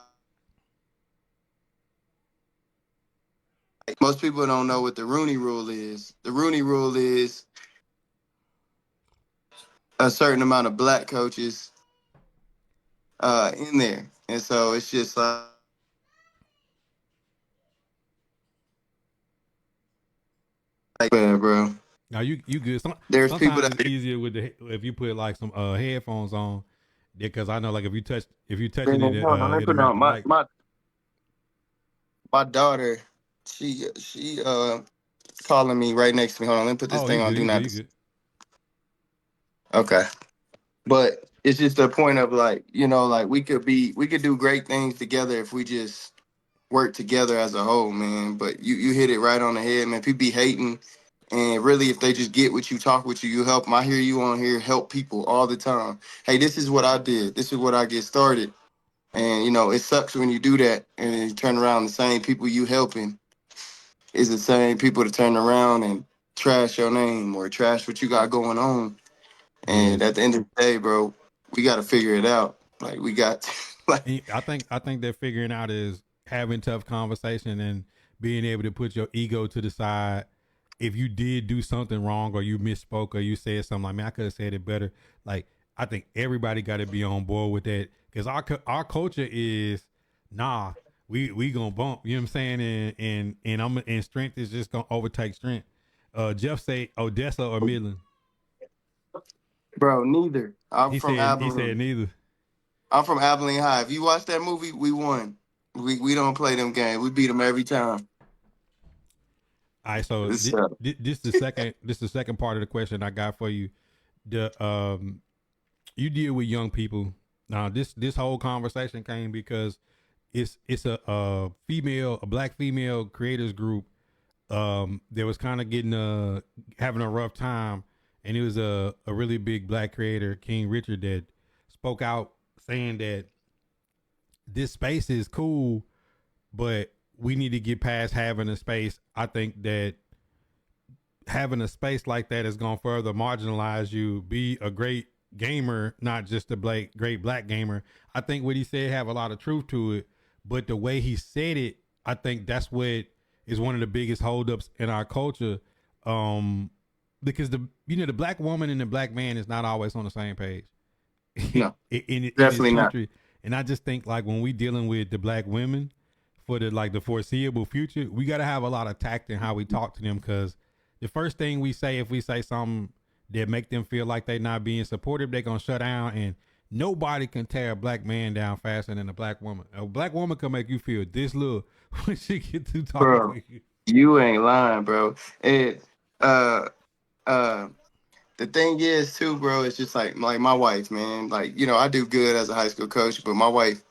most people don't know what the Rooney Rule is. The Rooney Rule is a certain amount of black coaches in there, and so it's just yeah, bro. Now you good. There's people Sometimes that it's easier with the if you put like some headphones on, because I know like if you touching it, man, hold on, let me it'll put it mute on. the My mic. my my daughter, she calling me right next to me. Hold on, let me put this Oh, thing you on. good? Do You good? not. You good? Okay, but it's just the point of like like we could do great things together if we just work together as a whole, man. But you hit it right on the head, man. People be hating, and really, if they just get what you talk with you, you help them. I hear you on here help people all the time. Hey, this is what I did. This is what I get started. And it sucks when you do that, and then you turn around, the same people you helping is the same people that turn around and trash your name or trash what you got going on. And Yes. at the end of the day, bro, we got to figure it out. Like we got, like, And I think that figuring out is having tough conversation and being able to put your ego to the side. If you did do something wrong or you misspoke or you said something like, man, I could have said it better. Like I think everybody got to be on board with that because our culture is nah. We gonna bump. You know what I'm saying? And strength is just gonna overtake strength. Jeff say Odessa or Midland. Bro, neither. I'm He from said Abilene. neither. I'm from Abilene High. If you watch that movie, we won. We don't play them games. We beat them every time. All right, so It's, this the second part of the question I got for you. The you deal with young people. Now this whole conversation came because it's a female, a black female creators group that was kind of getting having a rough time, and it was a really big black creator, King Richard, that spoke out saying that this space is cool, but we need to get past having a space. I think that having a space like that is going to further marginalize you. Be a great gamer, not just a great black gamer. I think what he said have a lot of truth to it, but the way he said it, I think that's what is one of the biggest holdups in our culture. Because the black woman and the black man is not always on the same page no, in this definitely not. country. And I just think like when we dealing with the black women for the foreseeable future, we got to have a lot of tact in how we talk to them, because the first thing we say, if we say something that make them feel like they not being supportive, they gonna shut down. And nobody can tear a black man down faster than a black woman. A black woman can make you feel this little when she get to talking Bro, with you. you ain't lying, bro. And uh uh the thing is too, bro, it's just like my wife, man. Like, I do good as a high school coach, but my wife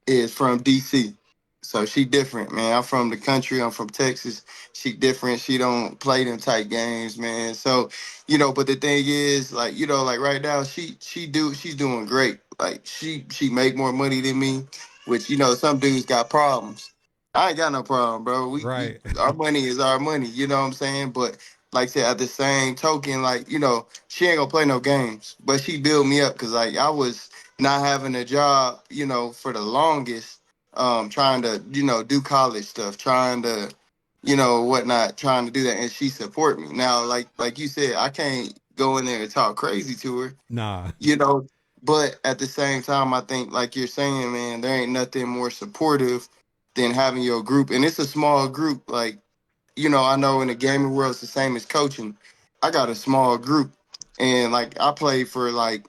is from DC. So she different, man. I'm from the country. I'm from Texas. She different. She don't play them tight games, man. So, but the thing is, like, like right now, she's doing great. Like she make more money than me, which some dudes got problems. I ain't got no problem, bro. We Right. our money is our money. You know what I'm saying? But like I said, at the same token, like she ain't gonna play no games. But she built me up because like I was not having a job, for the longest, trying to, do college stuff, trying to, whatnot, trying to do that, and she support me. Now, like you said, I can't go in there and talk crazy to her, Nah. you know, but at the same time, I think, like you're saying, man, there ain't nothing more supportive than having your group, and it's a small group. Like, I know in the gaming world, it's the same as coaching. I got a small group, and like I play for like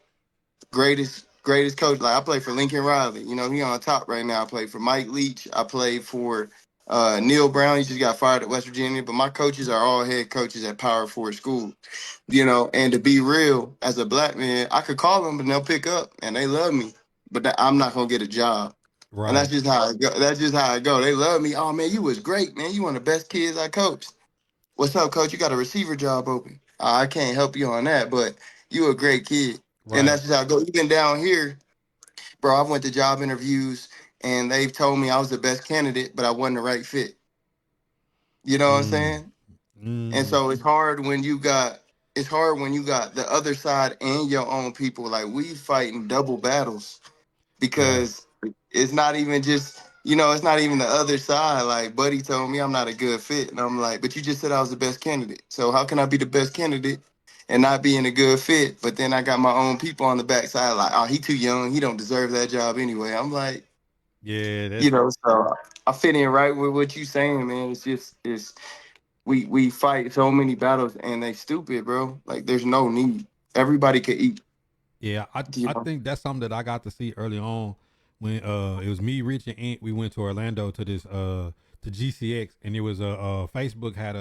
greatest coach. Like I play for Lincoln Riley. He on top right now. I play for Mike Leach. I play for Neil Brown. He just got fired at West Virginia. But my coaches are all head coaches at Power Four School. And to be real, as a black man, I could call them and they'll pick up and they love me. But I'm not gonna get a job. And that's Right. just how it go. That's just how it go. They love me. Oh man, you was great, man. You one of the best kids I coached. What's up, coach? You got a receiver job open. I can't help you on that, but you a great kid. And Right. that's just how it goes. Even down here, bro, I went to job interviews and they've told me I was the best candidate, but I wasn't the right fit. You know what I'm Mm. saying? And Mm. so it's hard when you got the other side and your own people. Like we fighting double battles Yeah. because it's not even just it's not even the other side. Like Buddy told me I'm not a good fit, and I'm like, but you just said I was the best candidate. So how can I be the best candidate and not being a good fit? But then I got my own people on the backside, like, oh, he too young, he don't deserve that job anyway. I'm like, Yeah. That's so I fit in right with what you saying, man. It's just we fight so many battles and they stupid, bro. Like there's no need. Everybody could eat, Yeah, you I know. think that's something that I got to see early on when it was me, Rich, and Ant. We went to Orlando to this to GCX, and it was Facebook had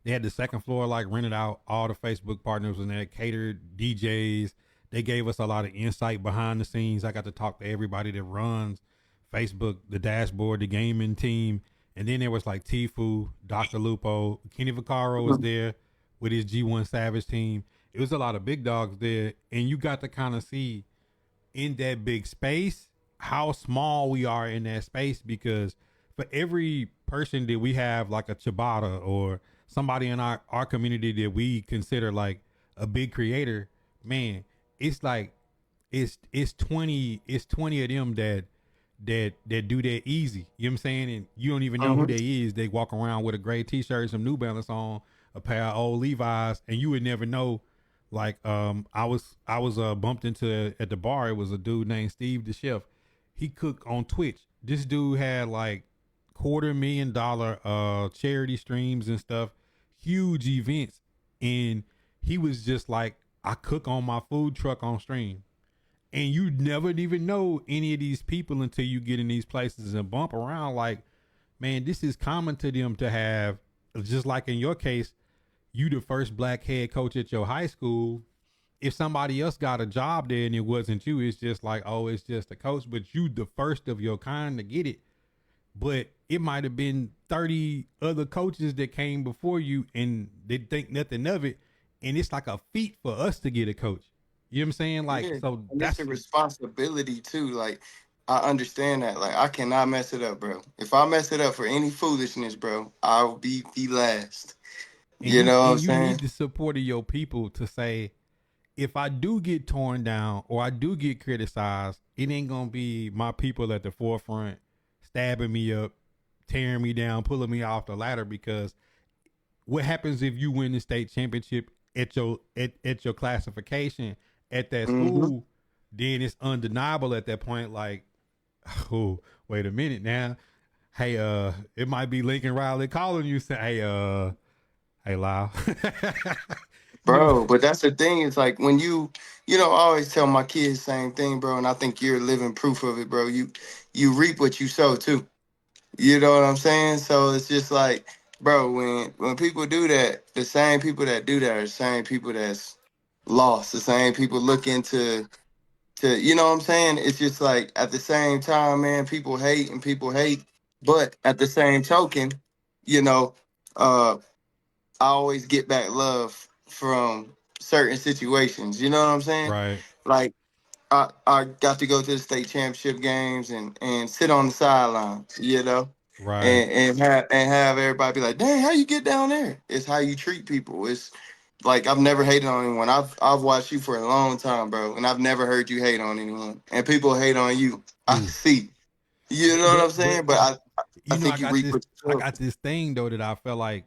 they had the second floor like rented out. All the Facebook partners was in there, catered DJs. They gave us a lot of insight behind the scenes. I got to talk to everybody that runs Facebook, the dashboard, the gaming team, and then there was like Tifu, Dr. Lupo, Kenny Vaccaro was there with his G1 Savage team. It was a lot of big dogs there, and you got to kind of see in that big space how small we are in that space, because for every person that we have like a Chibata or somebody in our community that we consider like a big creator, man, it's like it's 20 of them that do that easy. You know what I'm saying? And you don't even know who Mhm. they is. They walk around with a gray t-shirt, some New Balance on, a pair of old Levi's, and you would never know Like I was bumped into at the bar. It was a dude named Steve the chef. He cooked on Twitch. This dude had like $250,000 charity streams and stuff, huge events, and he was just like, I cook on my food truck on stream. And you never even know any of these people until you get in these places and bump around. Like, man, this is common to them to have, just like in your case, you the first black head coach at your high school. If somebody else got a job there and it wasn't you, it's just like, oh, it's just a coach, but you the first of your kind to get it. But it might have been 30 other coaches that came before you and they think nothing of it. And it's like a feat for us to get a coach. You know what I'm saying? Like, Yeah, so and it's that's a responsibility too. Like I understand that. Like I cannot mess it up, bro. If I mess it up for any foolishness, bro, I'll be the last. and You you know what I'm and you saying? need the support of your people to say, if I do get torn down or I do get criticized, it ain't gonna be my people at the forefront stabbing me up, tearing me down, pulling me off the ladder. Because what happens if you win the state championship at your classification at that Mm-hmm. school? Then it's undeniable at that point. Like, oh, wait a minute now. Hey, it might be Lincoln Riley calling you, say, hey, Lyle. you know, Bro, but that's the thing. It's like when I always tell my kids the same thing, bro, and I think you're living proof of it, bro. You reap what you sow too. You know what I'm saying? So it's just like, bro, when people do that, the same people that do that are the same people that's lost. The same people looking to you know what I'm saying? It's just like at the same time, man, people hate and people hate, but at the same token, you know, uh, I always get back love from certain situations. You know what I'm saying? right, Like I got to go to the state championship games and sit on the sidelines, right. and have everybody be like, "Dang, how you get down there?" It's how you treat people. It's like I've never hated on anyone. I've watched you for a long time, bro, and I've never heard you hate on anyone. And people hate on you. I Ooh, see. You know what I'm but saying? But I you know, think you reap what you I sow. got this thing though that I felt like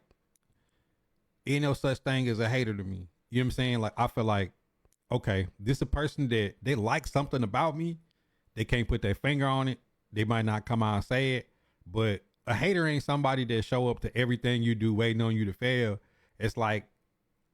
ain't no such thing as a hater to me. You know what I'm saying? Like I feel like, okay, this a person that they like something about me. They can't put their finger on it. They might not come out and say it, but a hater ain't somebody that show up to everything you do waiting on you to fail. It's like,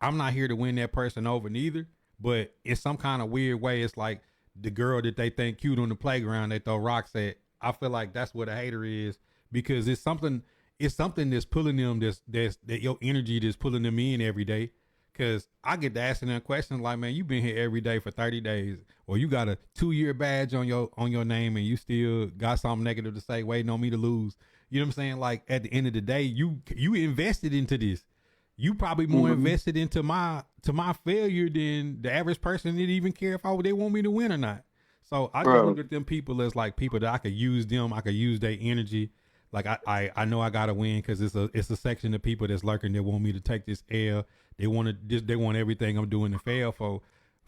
I'm not here to win that person over neither, but in some kind of weird way, it's like the girl that they think cute on the playground they throw rocks at. I feel like that's what a hater is, because it's something that's pulling them, that your energy that's pulling them in every day. Cause I get to asking them questions like, man, you've been here every day for 30 days, or you got a 2-year badge on your name and you still got something negative to say, waiting on me to lose. You know what I'm saying? Like at the end of the day, you invested into this. You probably more Mhm. invested into my failure than the average person that even care if they want me to win or not. So I just look Bro, at them people as like people that I could use them. I could use their energy. Like I know I gotta win because it's a section of people that's lurking that want me to take this L. They want everything I'm doing to fail.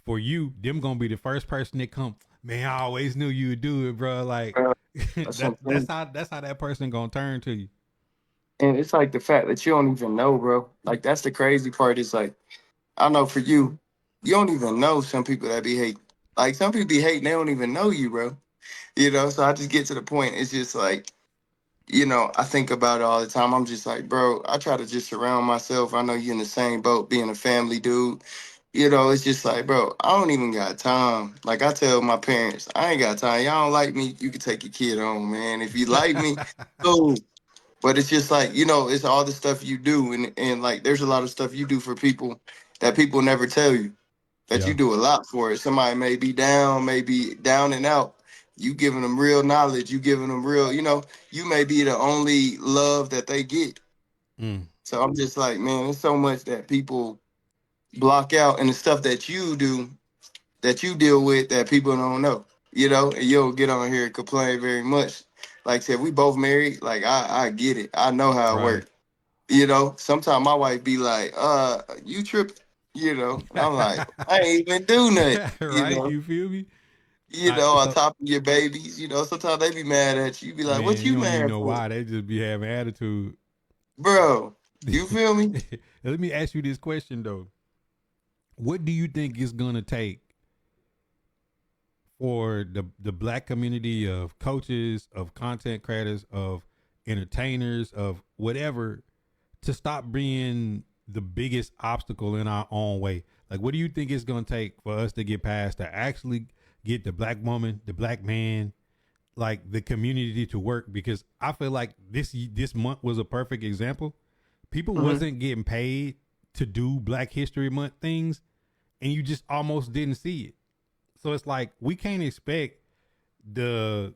For you, them gonna be the first person that come. Man, I always knew you would do it, bro. Like bro, that's that something. that's how that person gonna turn to you. And it's like the fact that you don't even know, bro. Like that's the crazy part. Is like I know for you, you don't even know some people that be hating. Like some people be hating, they don't even know you, bro. So I just get to the point. It's just like, I think about it all the time. I'm just like, bro, I try to just surround myself. I know you in the same boat, being a family dude. It's just like, bro, I don't even got time. Like I tell my parents, I ain't got time. Y'all don't like me, you can take your kid home, man. If you like me, cool. But it's just like, it's all the stuff you do, and like there's a lot of stuff you do for people that people never tell you that you Yeah. do a lot for it. Somebody may be down and out. You giving them real knowledge. You giving them real, you may be the only love that they get. Mm, So I'm just like, man, there's so much that people block out, and the stuff that you do, that you deal with, that people don't know. And you don't get on here and complain very much. Like I said, we both married. Like I get it. I know how it right. works. Sometimes my wife be like, you tripping, and I'm like, I ain't even do nothing, Right? You feel me? on So top of your babies, sometimes they be mad at you. You be like, what man, you you don't even mad know for? why. They just be having attitude. Bro, you feel me? Let me ask you this question though. what do you think it's gonna take for the black community of coaches, of content creators, of entertainers, of whatever, to stop being the biggest obstacle in our own way? Like, what do you think it's gonna take for us to get past to actually get the black woman, the black man, like the community to work? Because I feel like this month was a perfect example. People Mm-hmm. wasn't getting paid to do Black History Month things, and you just almost didn't see it. So it's like we can't expect the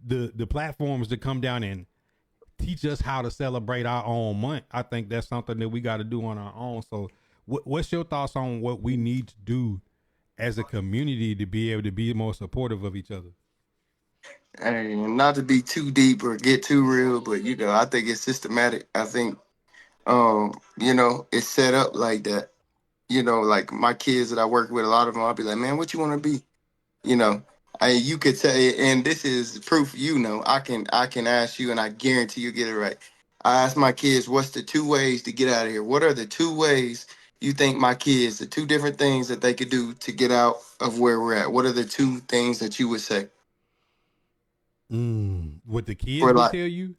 the platforms to come down and teach us how to celebrate our own month. I think that's something that we got to do on our own. So, what's your thoughts on what we need to do as a community to be able to be more supportive of each other? And not to be too deep or get too real, but I think it's systematic. I think it's set up like that. Like my kids that I work with, a lot of them, I'll be like, man, what you want to be? You know, you could say, and this is proof. I can ask you, and I guarantee you get it right. I ask my kids, what's the two ways to get out of here? What are the two ways you think my kids, the two different things that they could do to get out of where we're at? What are the two things that you would say What the kids for would like tell you,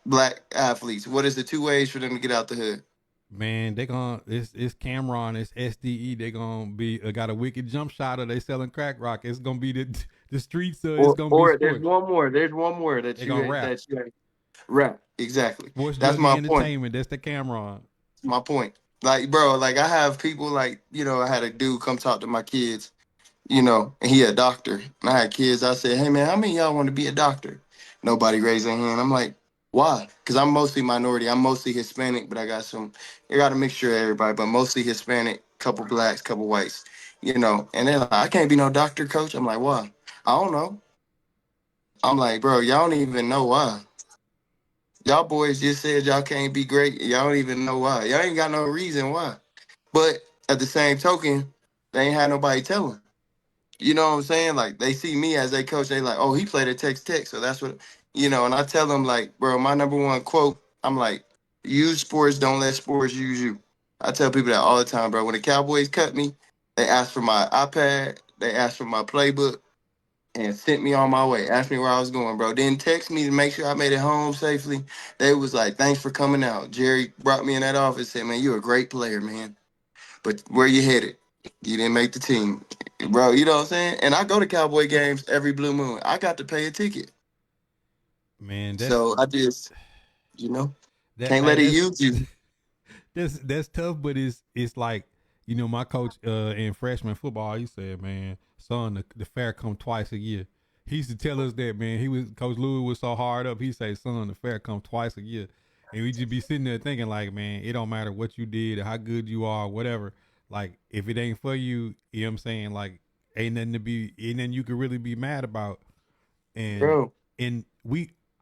black athletes? What is the two ways for them to get out the hood? man, they gonna it's Cameron, it's SDE. They gonna be got a wicked jump shot, or they selling crack rock. It's gonna be the streets. It's gonna be Or there's sports. one more. There's one more They gonna rap. that you right. Exactly. Sports, That's drug, and my point. entertainment. That's the Cameron. My point. Like, bro, like I have people like, I had a dude come talk to my kids, and he a doctor. And I had kids, I said, hey man, how many of y'all want to be a doctor? Nobody raised their hand. I'm like, why? Because I'm mostly minority. I'm mostly Hispanic, but I got a mixture of everybody, but mostly Hispanic, couple blacks, couple whites, And they're like, I can't be no doctor, coach. I'm like, why? I don't know. I'm like, bro, y'all don't even know why. Y'all boys just said y'all can't be great. Y'all don't even know why. Y'all ain't got no reason why. But at the same token, they ain't had nobody tell them. You know what I'm saying? Like they see me as a coach, they like, oh, he played at Texas Tech, so that's what And I tell them like, bro, my number one quote, I'm like, use sports, don't let sports use you. I tell people that all the time, bro. When the Cowboys cut me, they asked for my iPad, they asked for my playbook, and sent me on my way. Asked me where I was going, bro. Didn't text me to make sure I made it home safely. They was like, thanks for coming out. Jerry brought me in that office, said, man, you're a great player, man. But where you headed? You didn't make the team. Bro, you know what I'm saying? And I go to Cowboy games every blue moon. I got to pay a ticket. Man, So I just, that can't hey, let it use you. that's tough, but it's like, my coach in freshman football, he said, man, son, the fair come twice a year. He used to tell us that, man. Coach Louis was so hard up. He say, son, the fair come twice a year, and we just be sitting there thinking like, man, it don't matter what you did or how good you are, or whatever. Like if it ain't for you, you know what I'm saying? Like ain't nothing you could really be mad about. and Bro. and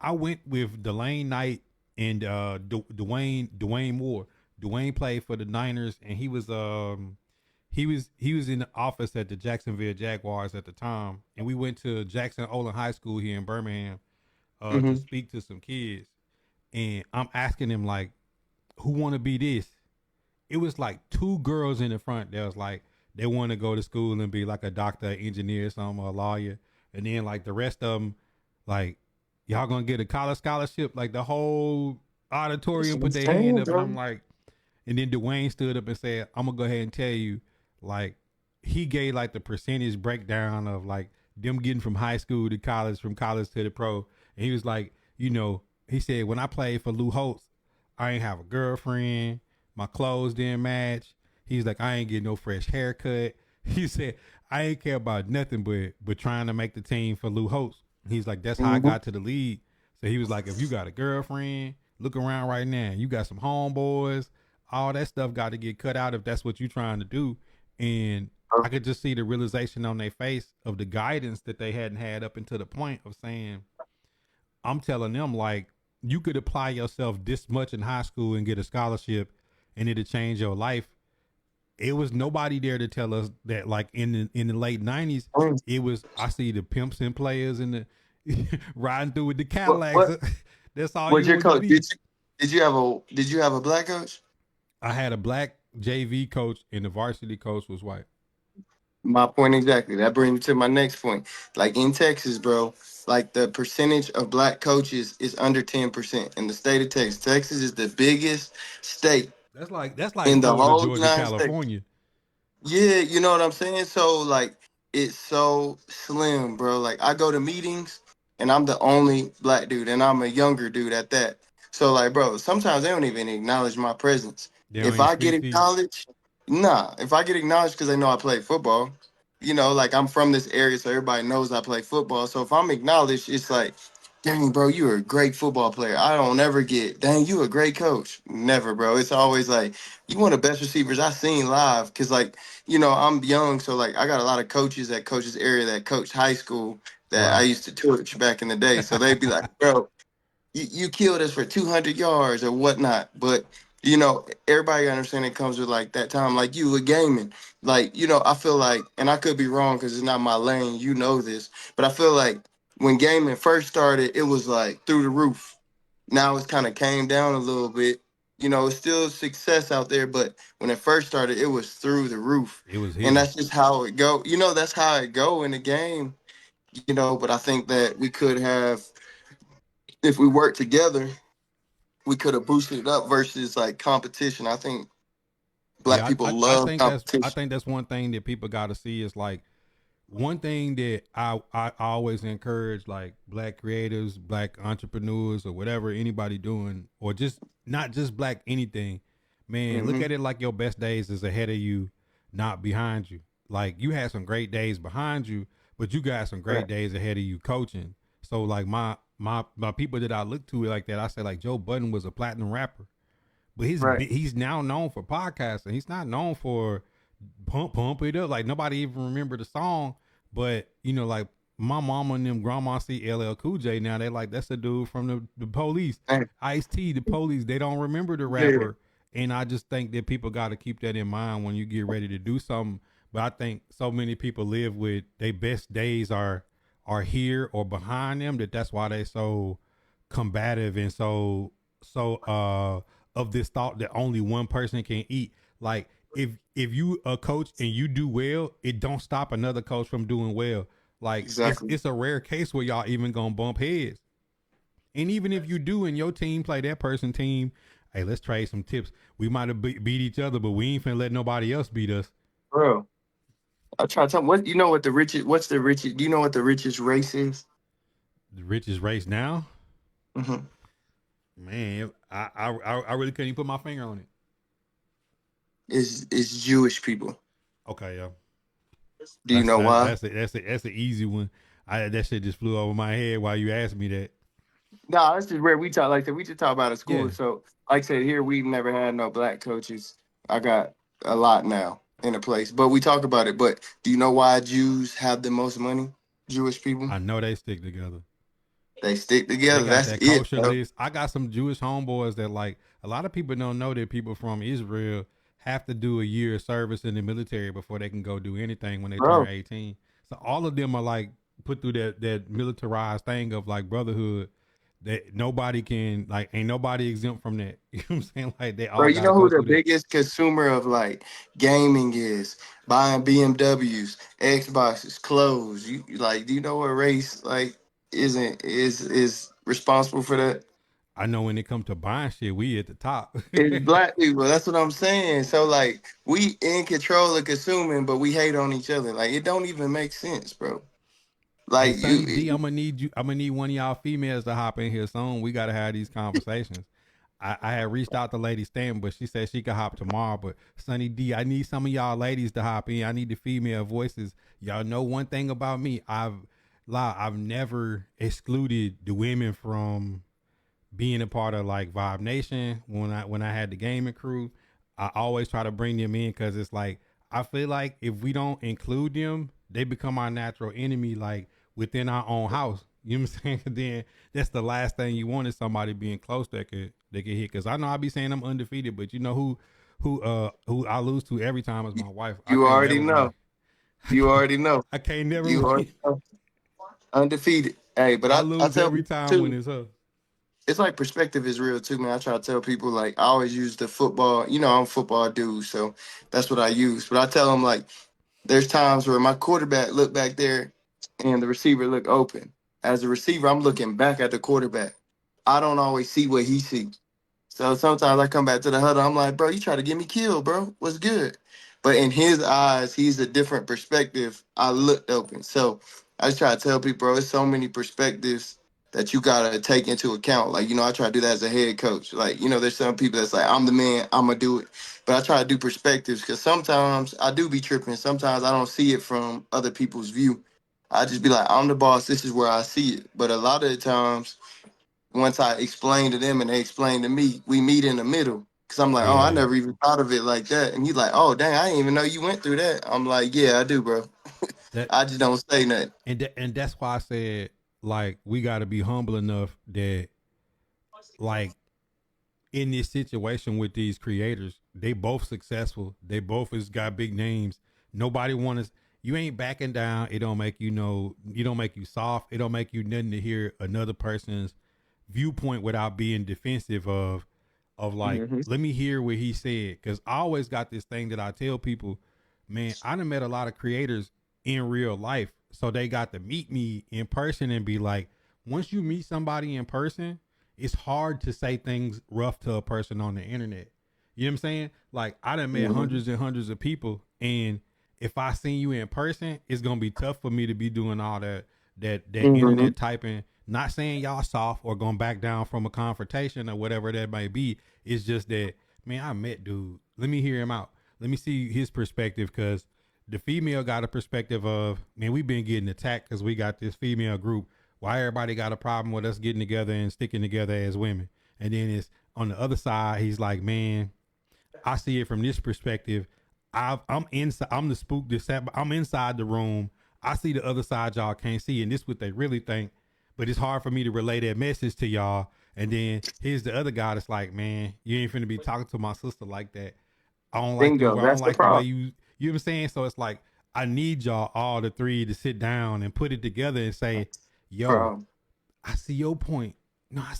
I went with Delane Knight and Dwayne Moore. Dwayne played for the Niners, and he was in the office at the Jacksonville Jaguars at the time, and we went to Jackson Olin High School here in Birmingham to Mm-hmm. speak to some kids, and I'm asking them like, who want to be this? It was like two girls in the front that was like they want to go to school and be like a doctor, engineer, something, or a lawyer, and then like the rest of them, like y'all gonna get a college scholarship. Like the whole That's auditorium what I'm put their hand saying, up, and I'm bro. like, and then Dwayne stood up and said, "I'm gonna go ahead and tell you, like he gave like the percentage breakdown of like them getting from high school to college, from college to the pro, and he was like, he said when I played for Lou Holtz, I ain't have a girlfriend, my clothes didn't match. He's like, I ain't getting no fresh haircut. He said, I ain't care about nothing but trying to make the team for Lou Holtz. He's like, that's how I Mm-hmm. got to the league. So he was like, if you got a girlfriend, look around right now. You got some homeboys, all that stuff got to get cut out if that's what you're trying to do. And I could just see the realization on their face of the guidance that they hadn't had up until the point of saying, I'm telling them like you could apply yourself this much in high school and get a scholarship and it'll change your life. It was nobody there to tell us that like in the late '90s, it was I see the pimps and players and the riding through with the Cadillacs. What That's all was you your want to coach? be. Did you have a black coach? I had a black JV coach and the varsity coach was white. My point exactly. That brings me to my next point. Like in Texas, bro, like the percentage of black coaches is under 10% in the state of Texas. Texas is the biggest state That's like in the Florida, whole Georgia, United States. California. Yeah, you know what I'm saying? So like it's so slim, bro. Like I go to meetings and I'm the only black dude and I'm a younger dude at that. So like, bro, sometimes they don't even acknowledge my presence. They don't If even I get speak to you. acknowledged, nah. If I get acknowledged because they know I play football, you know, like I'm from this area, so everybody knows I play football. So if I'm acknowledged, it's like, dang, bro, you're a great football player. I don't ever get, dang, you a great coach. Never, bro. It's always like, you one of the best receivers I seen live. Cause like, you know, I'm young, so like I got a lot of coaches that coach this area that coach high school that I Right. used to torch back in the day. So they'd be like, bro, you killed us for 200 yards or whatnot. But, you know, everybody understand it comes with like that time, like you with gaming. Like, you know, I feel like, and I could be wrong because it's not my lane, you know this, but I feel like when gaming first started, it was like through the roof. Now it's kind of came down a little bit. You know, it's still success out there, but when it first started, it was through the roof. It was And hitting. that's just how it go. You know, that's how it go in the game. You know, but I think that we could have, if we work together, we could have boosted it up versus like competition. I think black Yeah, people I love think competition. that's one thing that people got to see is like one thing that I always encourage like black creatives, black entrepreneurs, or whatever anybody doing, or just not just black anything. Man, look Hmm. at it like your best days is ahead of you, not behind you. Like you had some great days behind you, but you got some great Right. days ahead of you coaching. So like my people that I look to like that, I say like Joe Budden was a platinum rapper, but Right. he's now known for podcasting. He's not known for pump it up. Like nobody even remember the song, but you know, like my mama and them grandma see LL Cool J now. They like that's the dude from the Police, Hey, Ice T, the Police. They don't remember the yeah. rapper, and I just think that people got to keep that in mind when you get ready to do something. But I think so many people live with their best days are here or behind them that's why they so combative and so of this thought that only one person can eat. Like if you a coach and you do well, it don't stop another coach from doing well. Like Exactly. it's a rare case where y'all even gonna bump heads. And even if you do and your team play that person team, hey, let's trade some tips. We might have beat each other, but we ain't finna let nobody else beat us. Bro, I try to tell what you know what the richest what's the richest do you know what the richest race is? The richest race now, Hmm. man. I really couldn't even put my finger on it. Is Jewish people. Okay, yeah. Do you know why? That's an easy one. That shit just flew over my head while you asked me that. No, this is where we talk like that. We just talk about at Yeah, school. So, like I said, here we've never had no black coaches. I got a lot now in a place, but we talk about it. But do you know why Jews have the most money? Jewish people, I know they stick together. they stick They together. got That's that it, kosher bro. list. I got some Jewish homeboys that like a lot of people don't know that people from Israel have to do a year of service in the military before they can go do anything when they turn Bro, 18. So all of them are like put through that militarized thing of like brotherhood that nobody can like ain't nobody exempt from that. You know what I'm saying? Like they bro, all you gotta know go who the through that. biggest consumer of like gaming is? Buying BMWs, Xboxes, clothes. You like? Do you know what race like isn't is responsible for that? I know when it comes to buying shit, we at the top. It's black people. That's what I'm saying. So like we in control of consuming, but we hate on each other. Like it don't even make sense, bro. Hey, Like Sonny D, I'm gonna need you. I'm gonna need one of y'all females to hop in here soon. We gotta have these conversations. I had reached out to Lady Stan, but she said she could hop tomorrow. But Sonny D, I need some of y'all ladies to hop in. I need the female voices. Y'all know one thing about me. I've never excluded the women from being a part of like Vibe Nation when I had the gaming crew. I always try to bring them in because it's like I feel like if we don't include them, they become our natural enemy like within our own house. You know what I'm saying? Then that's the last thing you want is somebody being close that could hit. Because I know I be saying I'm undefeated, but you know who I lose to every time is my wife. I you can't already never win. know. You already know. I can't never You already win. know. Undefeated. Hey, but I I lose tell every people time when too. it's her. it's like perspective is real too, man. I try to tell people like I always use the football. You know, I'm a football dude, so that's what I use. But I tell them like there's times where my quarterback look back there and the receiver look open. As a receiver, I'm looking back at the quarterback. I don't always see what he sees. So sometimes I come back to the huddle. I'm like, bro, you try to get me killed, bro. What's good? But in his eyes, he's a different perspective. I looked open. So I just try to tell people, bro, it's so many perspectives that you gotta take into account. Like, I try to do that as a head coach. Like, there's some people that's like, I'm the man, I'm gonna do it. But I try to do perspectives because sometimes I do be tripping. Sometimes I don't see it from other people's view. I just be like, I'm the boss, this is where I see it. But a lot of the times once I explain to them and they explain to me, we meet in the middle. Cause I'm like, oh, I Yeah, never even thought of it like that. And he's like, oh, dang, I didn't even know you went through that. I'm like, yeah, I do, bro. that I just don't say nothing. and that's why I said like we got to be humble enough that like in this situation with these creators, they both successful. They both has got big names. Nobody wants you ain't backing down. It don't make you know. You don't make you soft. It don't make you nothing to hear another person's viewpoint without being defensive of like, Hmm. let me hear what he said. Cause I always got this thing that I tell people, man, I done met a lot of creators in real life. So they got to meet me in person and be like, once you meet somebody in person, it's hard to say things rough to a person on the internet. You know what I'm saying? Like I done met Hmm. hundreds and hundreds of people, and if I seen you in person, it's gonna be tough for me to be doing all that Hmm. internet typing. Not saying y'all soft or going back down from a confrontation or whatever that may be. It's just that, man, I met dude. Let me hear him out. Let me see his perspective because the female got a perspective of, man, we've been getting attacked because we got this female group. Why everybody got a problem with us getting together and sticking together as women? And then it's on the other side, he's like, man, I see it from this perspective. I'm inside. I'm the spook. I'm inside the room. I see the other side y'all can't see, and this is what they really think. But it's hard for me to relay that message to y'all. And then here's the other guy that's like, man, you ain't finna be talking to my sister like that. I don't like the Bingo. I don't That's the like the way problem, you know what I'm saying? So it's like I need y'all all the three to sit down and put it together and say, yo, bro. I see your point. No, I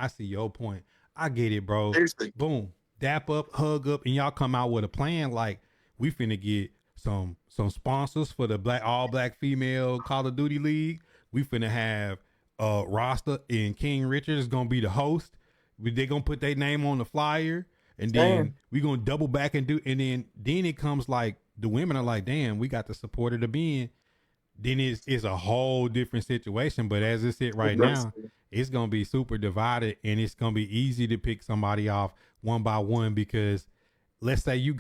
see your point. I get it, bro. Seriously. Boom. Dap up, hug up, and y'all come out with a plan like we finna get some sponsors for the all black female Call of Duty League. We finna have Rasta and King Richard is gonna be the host. They gonna put their name on the flyer, and then Damn. we gonna double back and do. And then it comes like the women are like, damn, we got the support of the men, then it's a whole different situation. But as it's it right now, it's gonna be super divided, and it's gonna be easy to pick somebody off one by one because let's say you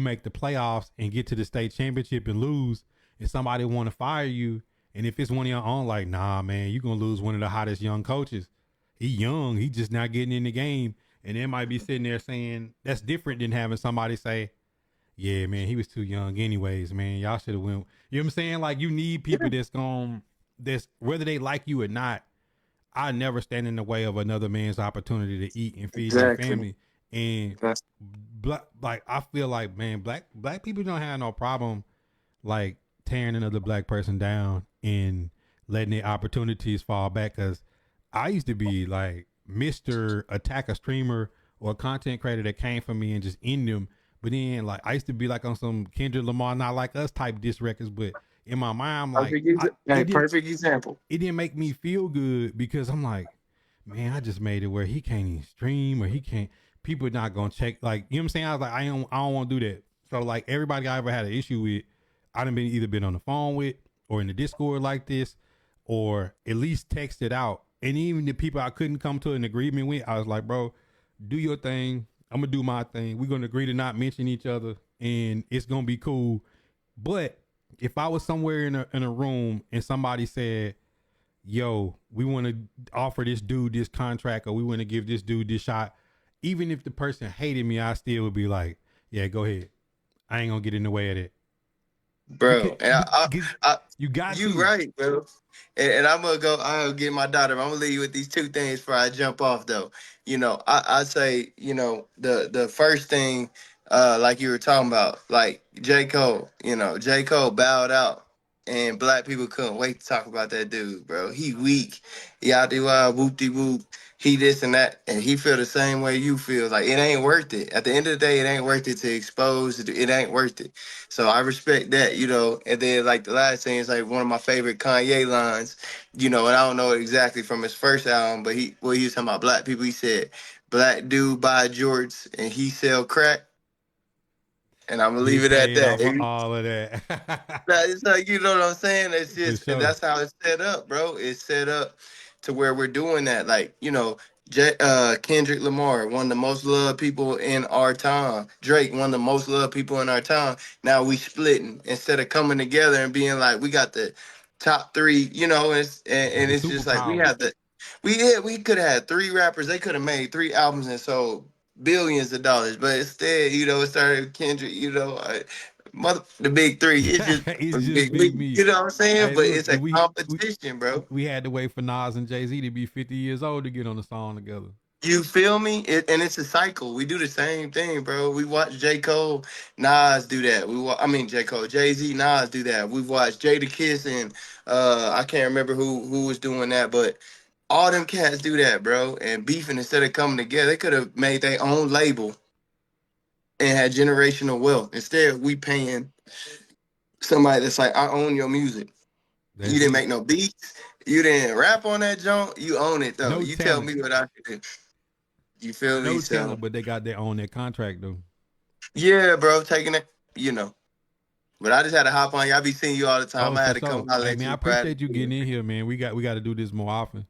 make the playoffs and get to the state championship and lose, and somebody want to fire you, and if it's one of your own, like, nah, man, you gonna lose one of the hottest young coaches. He young, he just not getting in the game, and they might be sitting there saying that's different than having somebody say, yeah, man, he was too young anyways, man. Y'all should have went. You know what I'm saying? Like you need Yeah. people that's whether they like you or not, I never stand in the way of another man's opportunity to eat and feed their Exactly. family. And That's black like I feel like, man, black people don't have no problem like tearing another black person down and letting their opportunities fall back. Cause I used to be like Mr. Attack a streamer or a content creator that came from me and just end them. But then like I used to be like on some Kendrick Lamar, not like us type diss records, but in my mind, I'm like, perfect. Hey, perfect example, it didn't make me feel good because I'm like, man, I just made it where he can't even stream or he can't. People are not gonna check. Like, you know what I'm saying? I was like, I don't want to do that. So like everybody I ever had an issue with, I done been either been on the phone with or in the Discord like this, or at least texted out. And even the people I couldn't come to an agreement with, I was like, bro, do your thing. I'm gonna do my thing. We're gonna agree to not mention each other, and it's gonna be cool. But if I was somewhere in a room and somebody said, yo, we want to offer this dude this contract or we want to give this dude this shot, even if the person hated me, I still would be like, yeah, go ahead. I ain't gonna get in the way of it. Because bro. And I you got you to. right, bro. And I'm gonna go. I'll get my daughter. I'm gonna leave you with these two things before I jump off, though. I say, the first thing, like you were talking about, like J Cole. J Cole bowed out, and black people couldn't wait to talk about that dude, bro. He weak. Yada whoop de whoop. he this and that, and he feel the same way you feel. Like it ain't worth it. At the end of the day, it ain't worth it to expose. It ain't worth it. So I respect that, you know. And then like the last thing is like one of my favorite Kanye lines, you know. And I don't know it exactly from his first album, but he was talking about black people. He said, "Black dude buy Jordans and he sell crack." And I'm gonna He leave it at paid that. off for all of that. Nah, it's like you know what I'm saying. It's For just sure. that's how it's set up, bro. It's set up to where we're doing that. Like you know, Kendrick Lamar, one of the most loved people in our time. Drake, one of the most loved people in our time. Now we splitting instead of coming together and being like we got the top three. You know, and The it's just like we superpowers. have the we could have had three rappers. They could have made three albums and sold billions of dollars. But instead, you know, it started with Kendrick. You know, the big three. It's just It's just big big league. me. You know what I'm saying? Hey, But look, it's a we competition, bro. we had to wait for Nas and Jay-Z to be 50 years old to get on the song together. You feel me? And it's a cycle. We do the same thing, bro. We watch J. Cole, Nas do that. I mean J. Cole, Jay-Z, Nas do that. We've watched Jada Kiss and I can't remember who was doing that, but all them cats do that, bro. And beefing instead of coming together, they could have made their own label and had generational wealth. Instead, we paying somebody that's like, I own your music. You That's didn't it. make no beats. You didn't rap on that joint. You own it though. No You tell talent. me what I can do. You feel me? No So talent, but they got their own that contract though. yeah, bro, taking it, you know. But I just had to hop on. Y'all be seeing you all the time. Oh, I for had to come sure. holler Hey at man, I you, bro. appreciate you getting in here, man. We got to do this more often.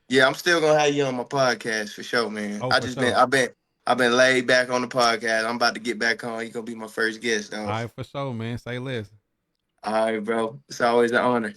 Yeah, I'm still gonna have you on my podcast for sure, man. Oh, for sure. I've been laid back on the podcast. I'm about to get back on. You gonna be my first guest All though. right, for sure, man. Say less. All right, bro. It's always an honor.